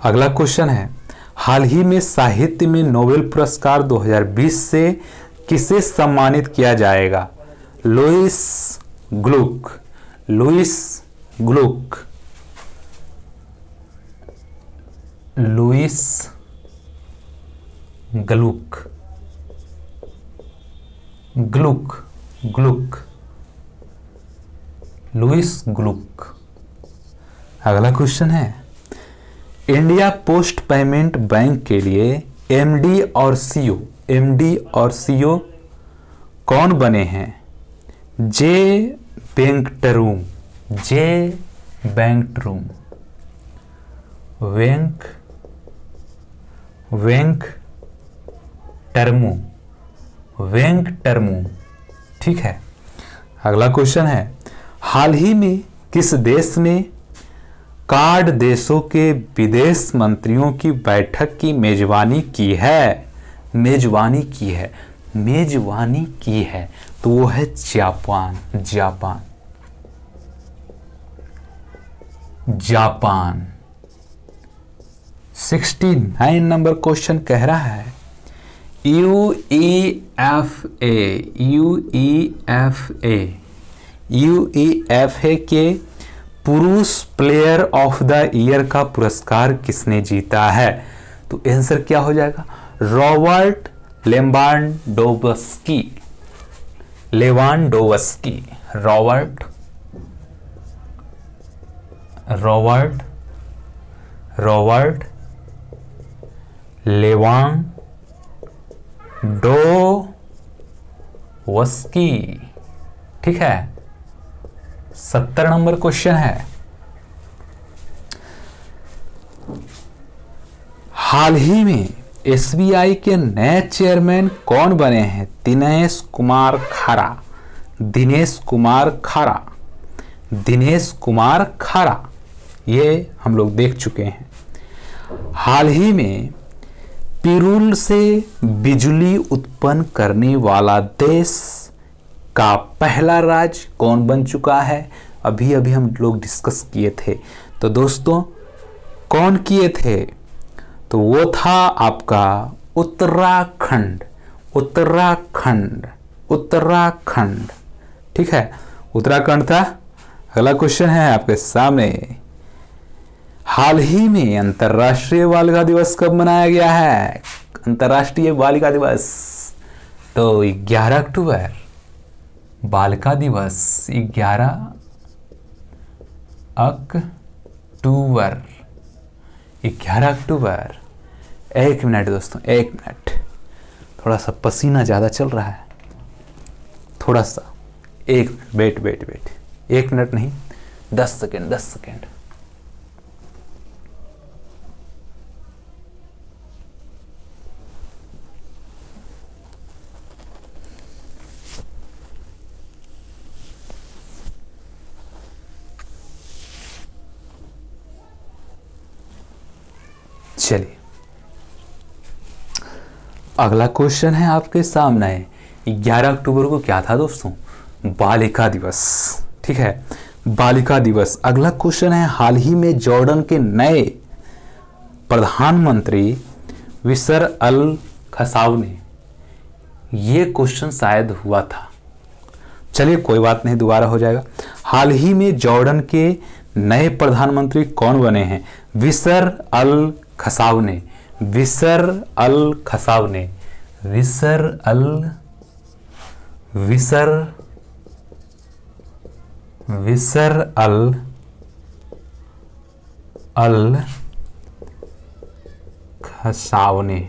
अगला क्वेश्चन है, हाल ही में साहित्य में नोबेल पुरस्कार 2020 से किसे सम्मानित किया जाएगा? लुईस ग्लुक। अगला क्वेश्चन है, इंडिया पोस्ट पेमेंट बैंक के लिए एमडी और सीईओ कौन बने हैं? जे वेंकटरूम, वेंकटरमू। ठीक है। अगला क्वेश्चन है, हाल ही में किस देश ने कार्ड देशों के विदेश मंत्रियों की बैठक की मेजबानी की है? तो वो है जापान। 69 नंबर क्वेश्चन कह रहा है, यूईएफए के पुरुष प्लेयर ऑफ द ईयर का पुरस्कार किसने जीता है? तो आंसर क्या हो जाएगा? Robert Lewandowski. Robert Lewandowski. ठीक है। 70 नंबर क्वेश्चन है, हाल ही में एसबीआई के नए चेयरमैन कौन बने हैं? दिनेश कुमार खारा, दिनेश कुमार खारा, दिनेश कुमार खारा, ये हम लोग देख चुके हैं। हाल ही में पिरूल से बिजली उत्पन्न करने वाला देश का पहला राज्य कौन बन चुका है? अभी अभी हम लोग डिस्कस किए थे। तो दोस्तों कौन किए थे? तो वो था आपका उत्तराखंड, उत्तराखंड, उत्तराखंड। ठीक है, उत्तराखंड था। अगला क्वेश्चन है आपके सामने, हाल ही में अंतर्राष्ट्रीय बालिका दिवस कब मनाया गया है? अंतर्राष्ट्रीय बालिका दिवस तो 11 अक्टूबर। बालिका दिवस 11 अक्टूबर, 11 अक्टूबर। एक मिनट दोस्तों, एक मिनट, थोड़ा सा पसीना ज़्यादा चल रहा है, थोड़ा सा, एक वेट वेट वेट, 1 मिनट नहीं, 10 सेकेंड, 10 सेकेंड। चलिए, अगला क्वेश्चन है आपके सामने। 11 अक्टूबर को क्या था दोस्तों? बालिका दिवस। ठीक है, बालिका दिवस। अगला क्वेश्चन है, हाल ही में जॉर्डन के नए प्रधानमंत्री विसर अल खसावनी, ये क्वेश्चन शायद हुआ था, चलिए कोई बात नहीं, दोबारा हो जाएगा। हाल ही में जॉर्डन के नए प्रधानमंत्री कौन बने हैं? विसर अल खसावनी, विसर अल खसावनी, विसर अल, विसर, विसर अल, अल खसावनी,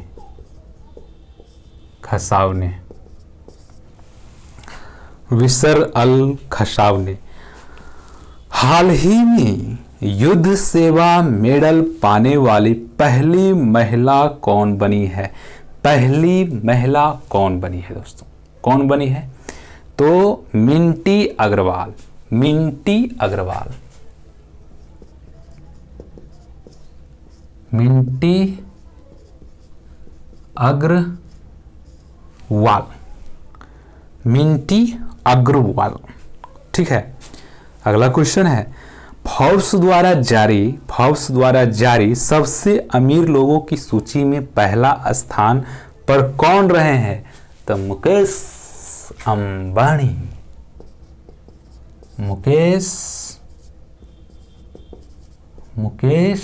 खसावनी, विसर अल खसावनी। हाल ही में युद्ध सेवा मेडल पाने वाली पहली महिला कौन बनी है? पहली महिला कौन बनी है दोस्तों? कौन बनी है? तो मिंटी अग्रवाल, मिंटी अग्रवाल, मिंटी अग्रवाल, मिंटी अग्रवाल। ठीक है, अगला क्वेश्चन है, फोर्ब्स द्वारा जारी सबसे अमीर लोगों की सूची में पहला स्थान पर कौन रहे हैं? तो मुकेश अंबानी, मुकेश, मुकेश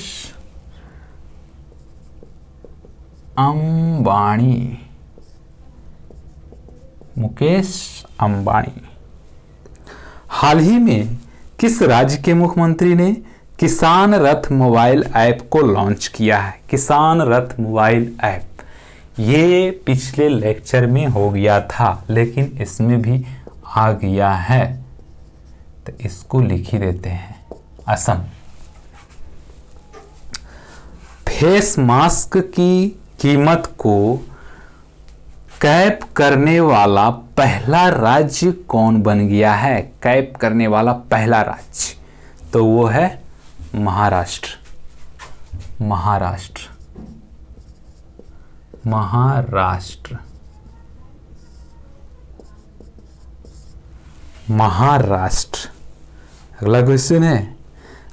अंबानी, मुकेश अंबानी। हाल ही में किस राज्य के मुख्यमंत्री ने किसान रथ मोबाइल ऐप को लॉन्च किया है? किसान रथ मोबाइल ऐप, ये पिछले लेक्चर में हो गया था लेकिन इसमें भी आ गया है, तो इसको लिख ही देते हैं, असम। फेस मास्क की कीमत को कैप करने वाला पहला राज्य कौन बन गया है? कैप करने वाला पहला राज्य, तो वो है महाराष्ट्र, महाराष्ट्र, महाराष्ट्र, महाराष्ट्र। अगला क्वेश्चन है,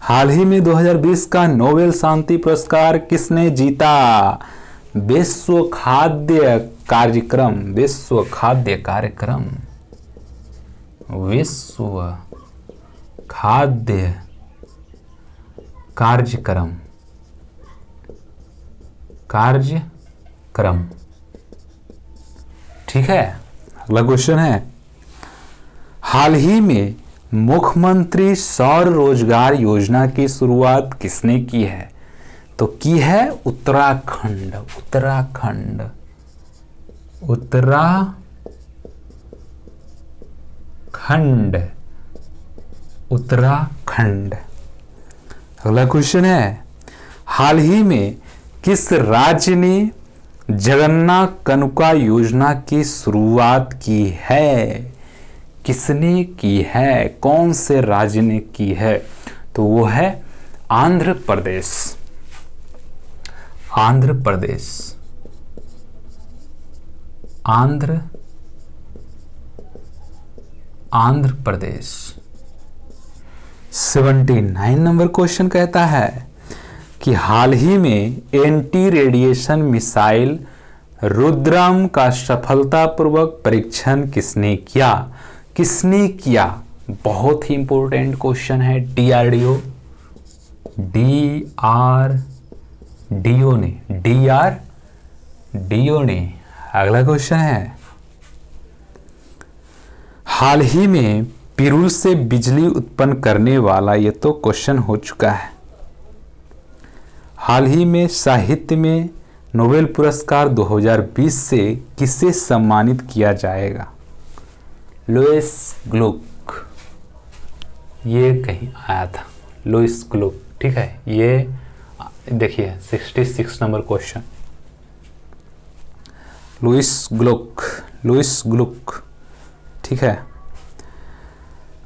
हाल ही में 2020 का नोबेल शांति पुरस्कार किसने जीता? विश्व खाद्य कार्यक्रम, विश्व खाद्य कार्यक्रम, विश्व खाद्य कार्यक्रम, कार्यक्रम। ठीक है, अगला क्वेश्चन है, हाल ही में मुख्यमंत्री सौर रोजगार योजना की शुरुआत किसने की है? तो की है उत्तराखंड, उत्तराखंड, उत्तराखंड, उत्तराखंड, उत्तराखंड। अगला क्वेश्चन है, हाल ही में किस राज्य ने जगन्नाथ कनुका योजना की शुरुआत की है? किसने की है? कौन से राज्य ने की है? तो वो है आंध्र प्रदेश। आंध्र प्रदेश। आंध्र प्रदेश। 79 नंबर क्वेश्चन कहता है कि हाल ही में एंटी रेडिएशन मिसाइल रुद्रम का सफलतापूर्वक परीक्षण किसने किया? किसने किया? बहुत ही इंपॉर्टेंट क्वेश्चन है। डीआरडीओ ने। अगला क्वेश्चन है, हाल ही में पिरूल से बिजली उत्पन्न करने वाला, ये तो क्वेश्चन हो चुका है। हाल ही में साहित्य में नोबेल पुरस्कार 2020 से किसे सम्मानित किया जाएगा? लुईस ग्लुक। ये कहीं आया था, लुईस ग्लुक। ठीक है, ये देखिए 66 नंबर क्वेश्चन। लुईस ग्लुक। ठीक है,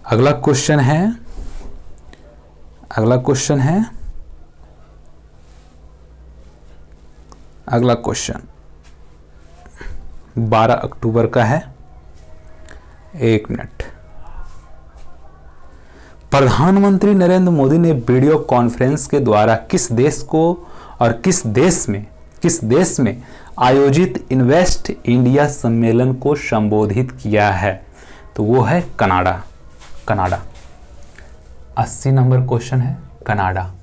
अगला क्वेश्चन है 12 अक्टूबर का है। 1 मिनट। प्रधानमंत्री नरेंद्र मोदी ने वीडियो कॉन्फ्रेंस के द्वारा किस देश को और किस देश में आयोजित इन्वेस्ट इंडिया सम्मेलन को संबोधित किया है? तो वो है कनाडा। 80 नंबर क्वेश्चन है, कनाडा।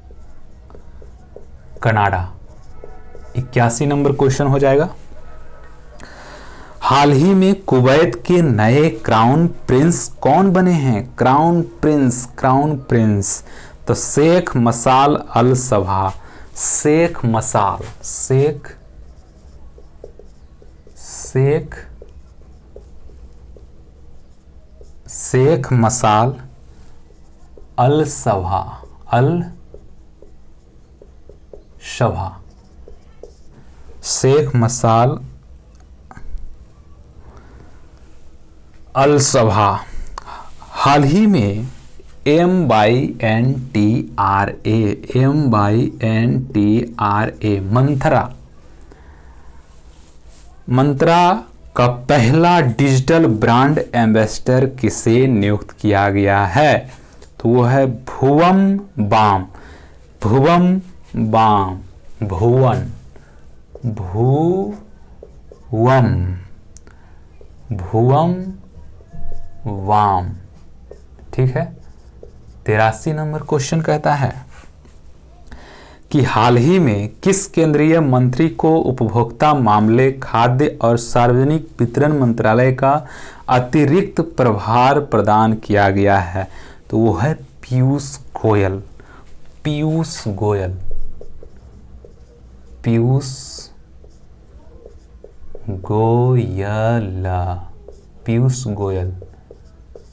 81 नंबर क्वेश्चन हो जाएगा, हाल ही में कुवैत के नए क्राउन प्रिंस कौन बने हैं? Crown Prince. तो शेख मसाल अल सबा। शेख मसाल अल सबा। शेख मसाल अल सबा हाल ही में MYNTRA मंत्रा का पहला डिजिटल ब्रांड एम्बेसडर किसे नियुक्त किया गया है? तो वो है भुवन बाम। ठीक है। 83 नंबर क्वेश्चन कहता है कि हाल ही में किस केंद्रीय मंत्री को उपभोक्ता मामले, खाद्य और सार्वजनिक वितरण मंत्रालय का अतिरिक्त प्रभार प्रदान किया गया है? तो वो है पीयूष गोयल। पीयूष गोयल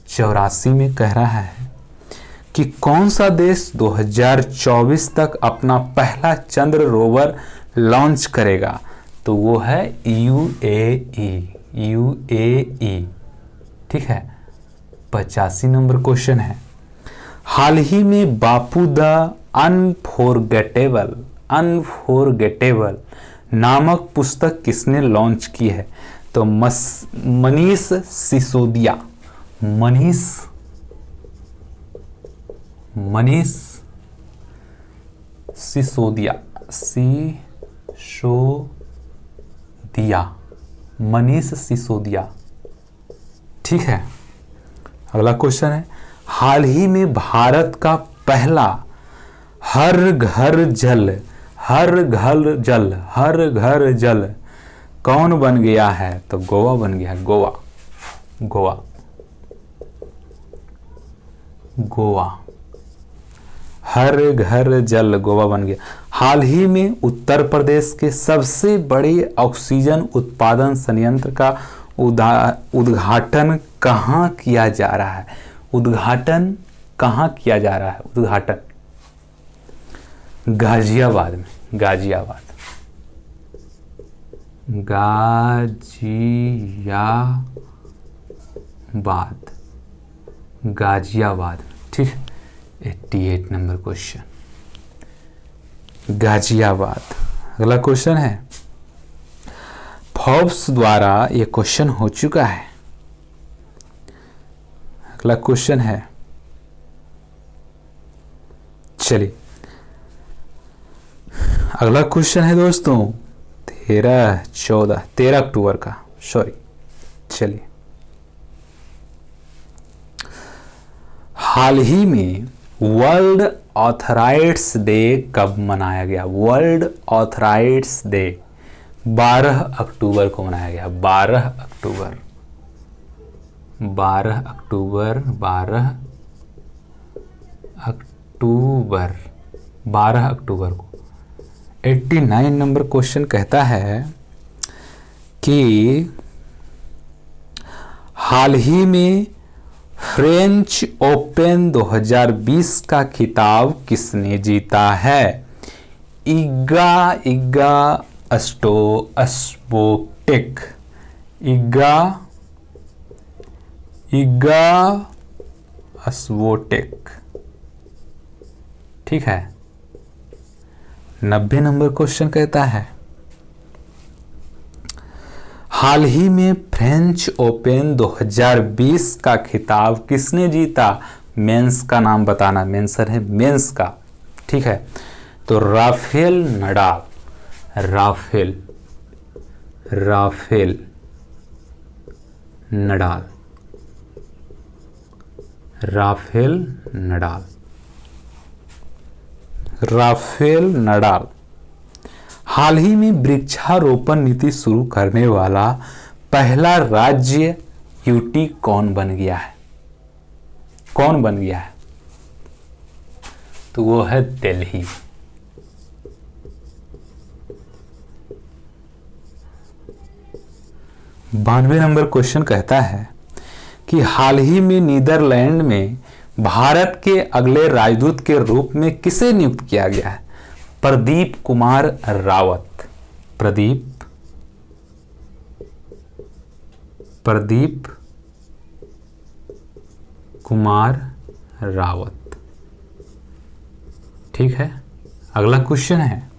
84 में कह रहा है कि कौन सा देश 2024 तक अपना पहला चंद्र रोवर लॉन्च करेगा? तो वो है यूएई। ठीक है। 85 नंबर क्वेश्चन है, हाल ही में बापू द अनफॉरगेटेबल नामक पुस्तक किसने लॉन्च की है? तो मनीष सिसोदिया। मनीष सिसोदिया। ठीक है। अगला क्वेश्चन है, हाल ही में भारत का पहला हर घर जल कौन बन गया है? तो गोवा बन गया। गोवा हर घर जल गोवा बन गया। हाल ही में उत्तर प्रदेश के सबसे बड़े ऑक्सीजन उत्पादन संयंत्र का उद्घाटन कहाँ किया जा रहा है? उद्घाटन कहाँ किया जा रहा है उद्घाटन? गाजियाबाद में। गाजियाबाद, गाजियाबाद, गाजियाबाद, ठीक। 88 नंबर क्वेश्चन, गाजियाबाद। अगला क्वेश्चन है, फोर्ब्स द्वारा ये क्वेश्चन हो चुका है। अगला क्वेश्चन है, चलिए अगला क्वेश्चन है दोस्तों 13 अक्टूबर का, सॉरी। चलिए, हाल ही में वर्ल्ड ऑथराइट्स डे कब मनाया गया? वर्ल्ड ऑथराइट्स डे 12 अक्टूबर को मनाया गया। 12 अक्टूबर, 12 अक्टूबर, 12 अक्टूबर, 12 अक्टूबर को। 89 नंबर क्वेश्चन कहता है कि हाल ही में फ्रेंच ओपन 2020 का खिताब किसने जीता है? इगा स्विएटेक, इगा स्विएटेक, ठीक है। 90 नंबर क्वेश्चन कहता है, हाल ही में फ्रेंच ओपन 2020 का खिताब किसने जीता? मेंस का नाम बताना, मेंशन है मेंस का, ठीक है। तो Rafael Nadal, Rafael Nadal, Rafael Nadal, Rafael Nadal. हाल ही में वृक्षारोपण नीति शुरू करने वाला पहला राज्य यूटी कौन बन गया है? कौन बन गया है? तो वो है दिल्ली। बानवे नंबर क्वेश्चन कहता है कि हाल ही में नीदरलैंड में भारत के अगले राजदूत के रूप में किसे नियुक्त किया गया है? प्रदीप कुमार रावत, प्रदीप कुमार रावत, ठीक है। अगला क्वेश्चन है,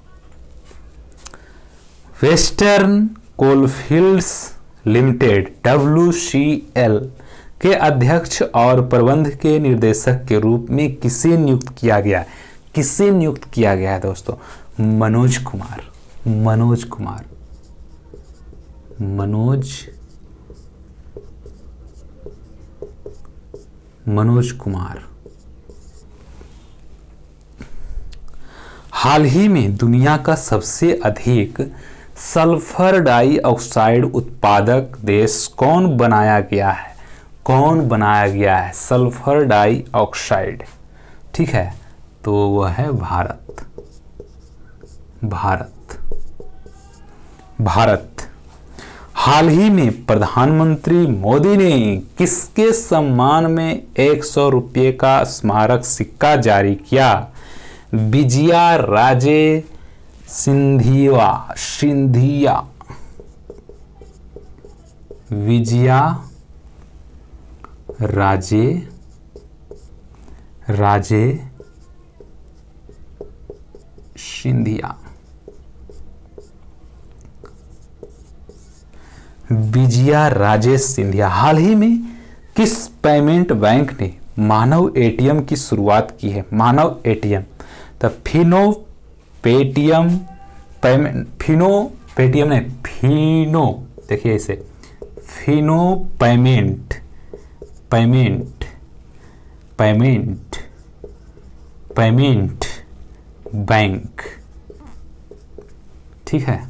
वेस्टर्न कोलफील्ड्स लिमिटेड WCL के अध्यक्ष और प्रबंध के निर्देशक के रूप में किसे नियुक्त किया गया? किसे नियुक्त किया गया है दोस्तों? मनोज कुमार, मनोज कुमार, मनोज कुमार। हाल ही में दुनिया का सबसे अधिक सल्फर डाइऑक्साइड उत्पादक देश कौन बनाया गया है? कौन बनाया गया है सल्फर डाइऑक्साइड? ठीक है, तो वह है भारत। भारत, भारत। हाल ही में प्रधानमंत्री मोदी ने किसके सम्मान में 100 रुपये का स्मारक सिक्का जारी किया? विजया राजे सिंधिया, विजया राजे सिंधिया, विजया राजे सिंधिया। हाल ही में किस पेमेंट बैंक ने मानव एटीएम की शुरुआत की है? मानव एटीएम, तो Fino Paytm payment, Fino Paytm नहीं, फिनो, देखिए इसे Fino payment, payment, payment, payment bank, ठीक है।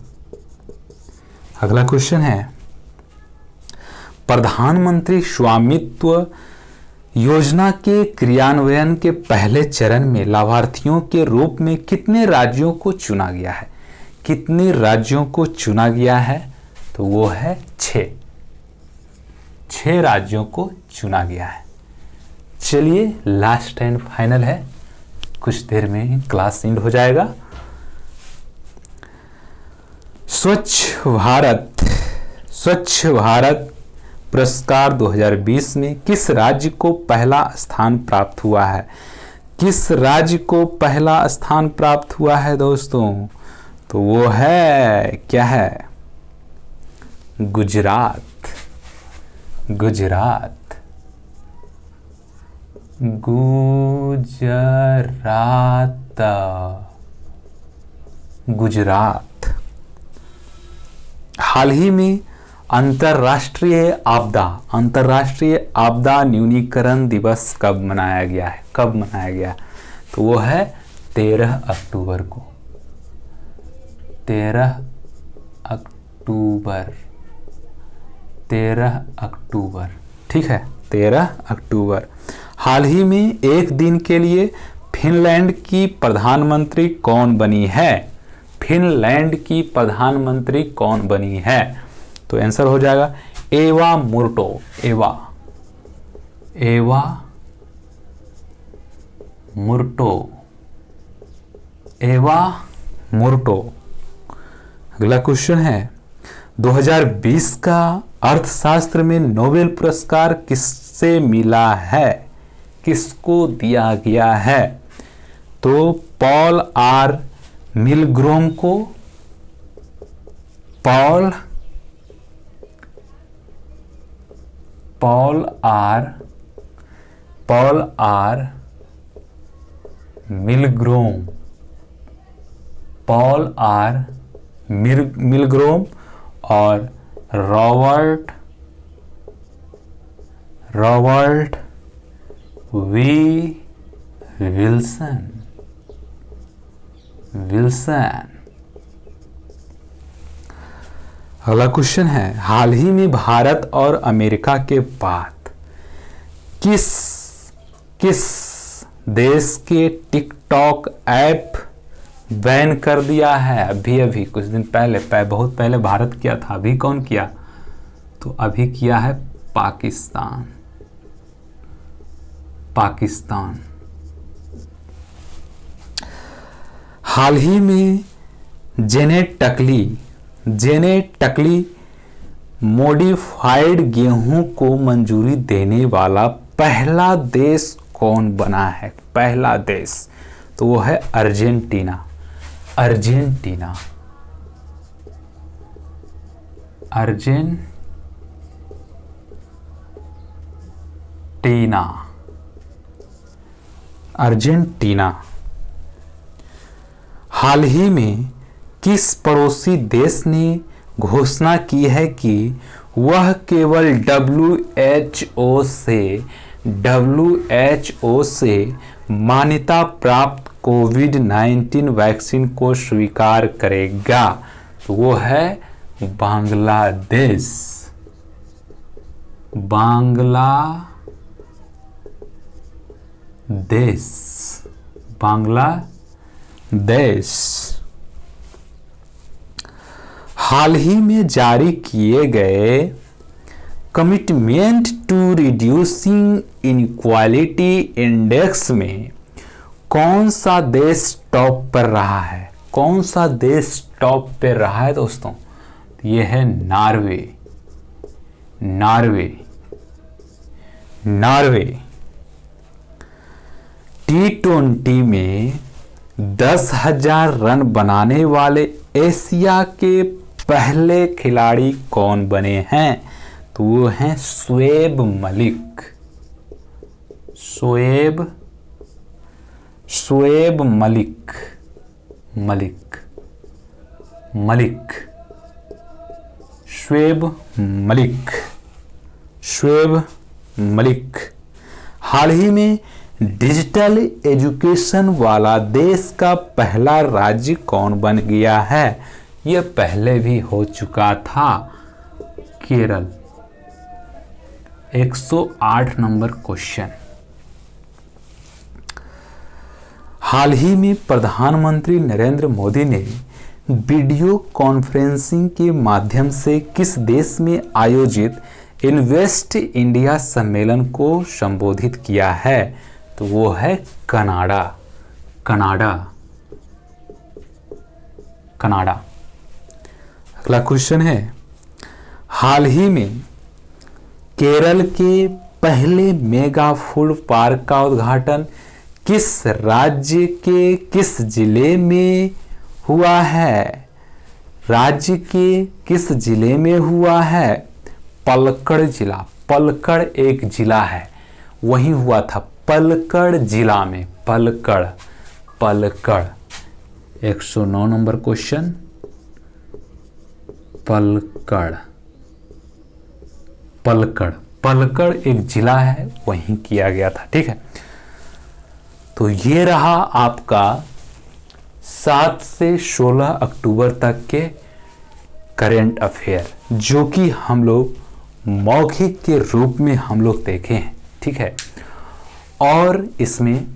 अगला क्वेश्चन है, प्रधानमंत्री स्वामित्व योजना के क्रियान्वयन के पहले चरण में लाभार्थियों के रूप में कितने राज्यों को चुना गया है? कितने राज्यों को चुना गया है? तो वो है 6 राज्यों को चुना गया है। चलिए लास्ट एंड फाइनल है, कुछ देर में क्लास एंड हो जाएगा। स्वच्छ भारत पुरस्कार 2020 में किस राज्य को पहला स्थान प्राप्त हुआ है? किस राज्य को पहला स्थान प्राप्त हुआ है दोस्तों? तो वो है, क्या है? गुजरात। हाल ही में अंतर्राष्ट्रीय आपदा न्यूनीकरण दिवस कब मनाया गया है? तो वो है 13 अक्टूबर को। 13 अक्टूबर, ठीक है, 13 अक्टूबर। हाल ही में एक दिन के लिए फिनलैंड की प्रधानमंत्री कौन बनी है? तो आंसर हो जाएगा एवा मुर्टो। अगला क्वेश्चन है, 2020 का अर्थशास्त्र में नोबेल पुरस्कार किससे मिला है? किसको दिया गया है? तो पॉल आर मिलग्रोम को, पॉल आर मिलग्रोम और रॉबर्ट वी विल्सन। अगला क्वेश्चन है, हाल ही में भारत और अमेरिका के बाद किस देश के टिकटॉक ऐप बैन कर दिया है? अभी कुछ दिन पहले, बहुत पहले भारत किया था, अभी कौन किया? तो अभी किया है पाकिस्तान। हाल ही में जेनेटिकली मॉडिफाइड गेहूं को मंजूरी देने वाला पहला देश कौन बना है? पहला देश तो वो है अर्जेंटीना। हाल ही में किस पड़ोसी देश ने घोषणा की है कि वह केवल WHO से मान्यता प्राप्त कोविड-19 वैक्सीन को स्वीकार करेगा? तो वो है बांग्लादेश। हाल ही में जारी किए गए commitment to reducing inequality index में कौन सा देश टॉप पर रहा है? दोस्तों ये है नॉर्वे। T20 में 10,000 रन बनाने वाले एशिया के पहले खिलाड़ी कौन बने हैं? तो वो हैं शोएब मलिक। हाल ही में डिजिटल एजुकेशन वाला देश का पहला राज्य कौन बन गया है? यह पहले भी हो चुका था, केरल। 108 number question. हाल ही में प्रधानमंत्री नरेंद्र मोदी ने वीडियो कॉन्फ्रेंसिंग के माध्यम से किस देश में आयोजित इन्वेस्ट इंडिया सम्मेलन को संबोधित किया है? तो वो है कनाडा। अगला क्वेश्चन है, हाल ही में केरल के पहले मेगा फूड पार्क का उद्घाटन किस राज्य के किस जिले में हुआ है? राज्य के किस जिले में हुआ है? पलक्कड़ जिला। पलक्कड़ एक जिला है, वहीं हुआ था, पलक्कड़ जिला में। Palakkad 109 number question. पलक्कड़ एक जिला है, वहीं किया गया था। ठीक है, तो ये रहा आपका 7 से 16 अक्टूबर तक के करेंट अफेयर, जो कि हम लोग मौखिक के रूप में हम लोग देखे हैं। ठीक है, और इसमें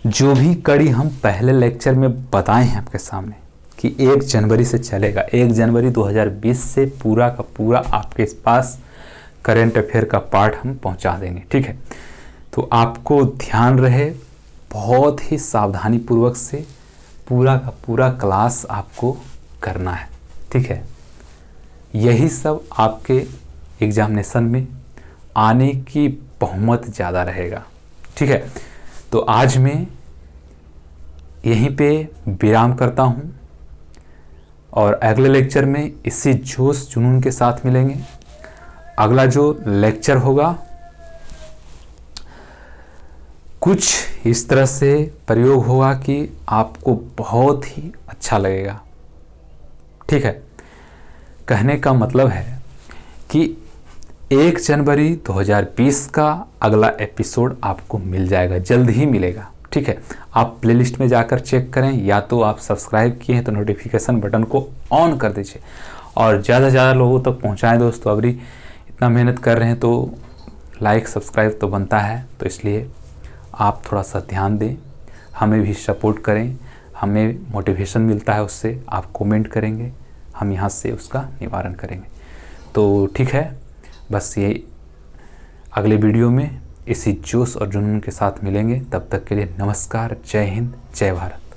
जो भी कड़ी हम पहले लेक्चर में बताए हैं आपके सामने कि 1 जनवरी से चलेगा, 1 जनवरी 2020 से पूरा का पूरा आपके पास करेंट अफेयर का पार्ट हम पहुंचा देंगे। ठीक है, तो आपको ध्यान रहे, बहुत ही सावधानी पूर्वक से पूरा का पूरा क्लास आपको करना है। ठीक है, यही सब आपके एग्जामिनेशन में आने की बहुमत ज़्यादा रहेगा। ठीक है, तो आज मैं यहीं पे विराम करता हूँ और अगले लेक्चर में इसी जोश जुनून के साथ मिलेंगे। अगला जो लेक्चर होगा कुछ इस तरह से प्रयोग होगा कि आपको बहुत ही अच्छा लगेगा। ठीक है, कहने का मतलब है कि 1 जनवरी 2020 का अगला एपिसोड आपको मिल जाएगा, जल्द ही मिलेगा। ठीक है, आप प्लेलिस्ट में जाकर चेक करें, या तो आप सब्सक्राइब किए हैं तो नोटिफिकेशन बटन को ऑन कर दीजिए और ज़्यादा से ज़्यादा लोगों तक पहुंचाएं दोस्तों। अभी इतना मेहनत कर रहे हैं तो लाइक सब्सक्राइब तो बनता है, तो इसलिए आप थोड़ा सा ध्यान दें, हमें भी सपोर्ट करें, हमें मोटिवेशन मिलता है उससे। आप कमेंट करेंगे, हम यहाँ से उसका निवारण करेंगे। तो ठीक है, बस ये अगले वीडियो में इसी जोश और जुनून के साथ मिलेंगे। तब तक के लिए नमस्कार, जय हिंद, जय भारत।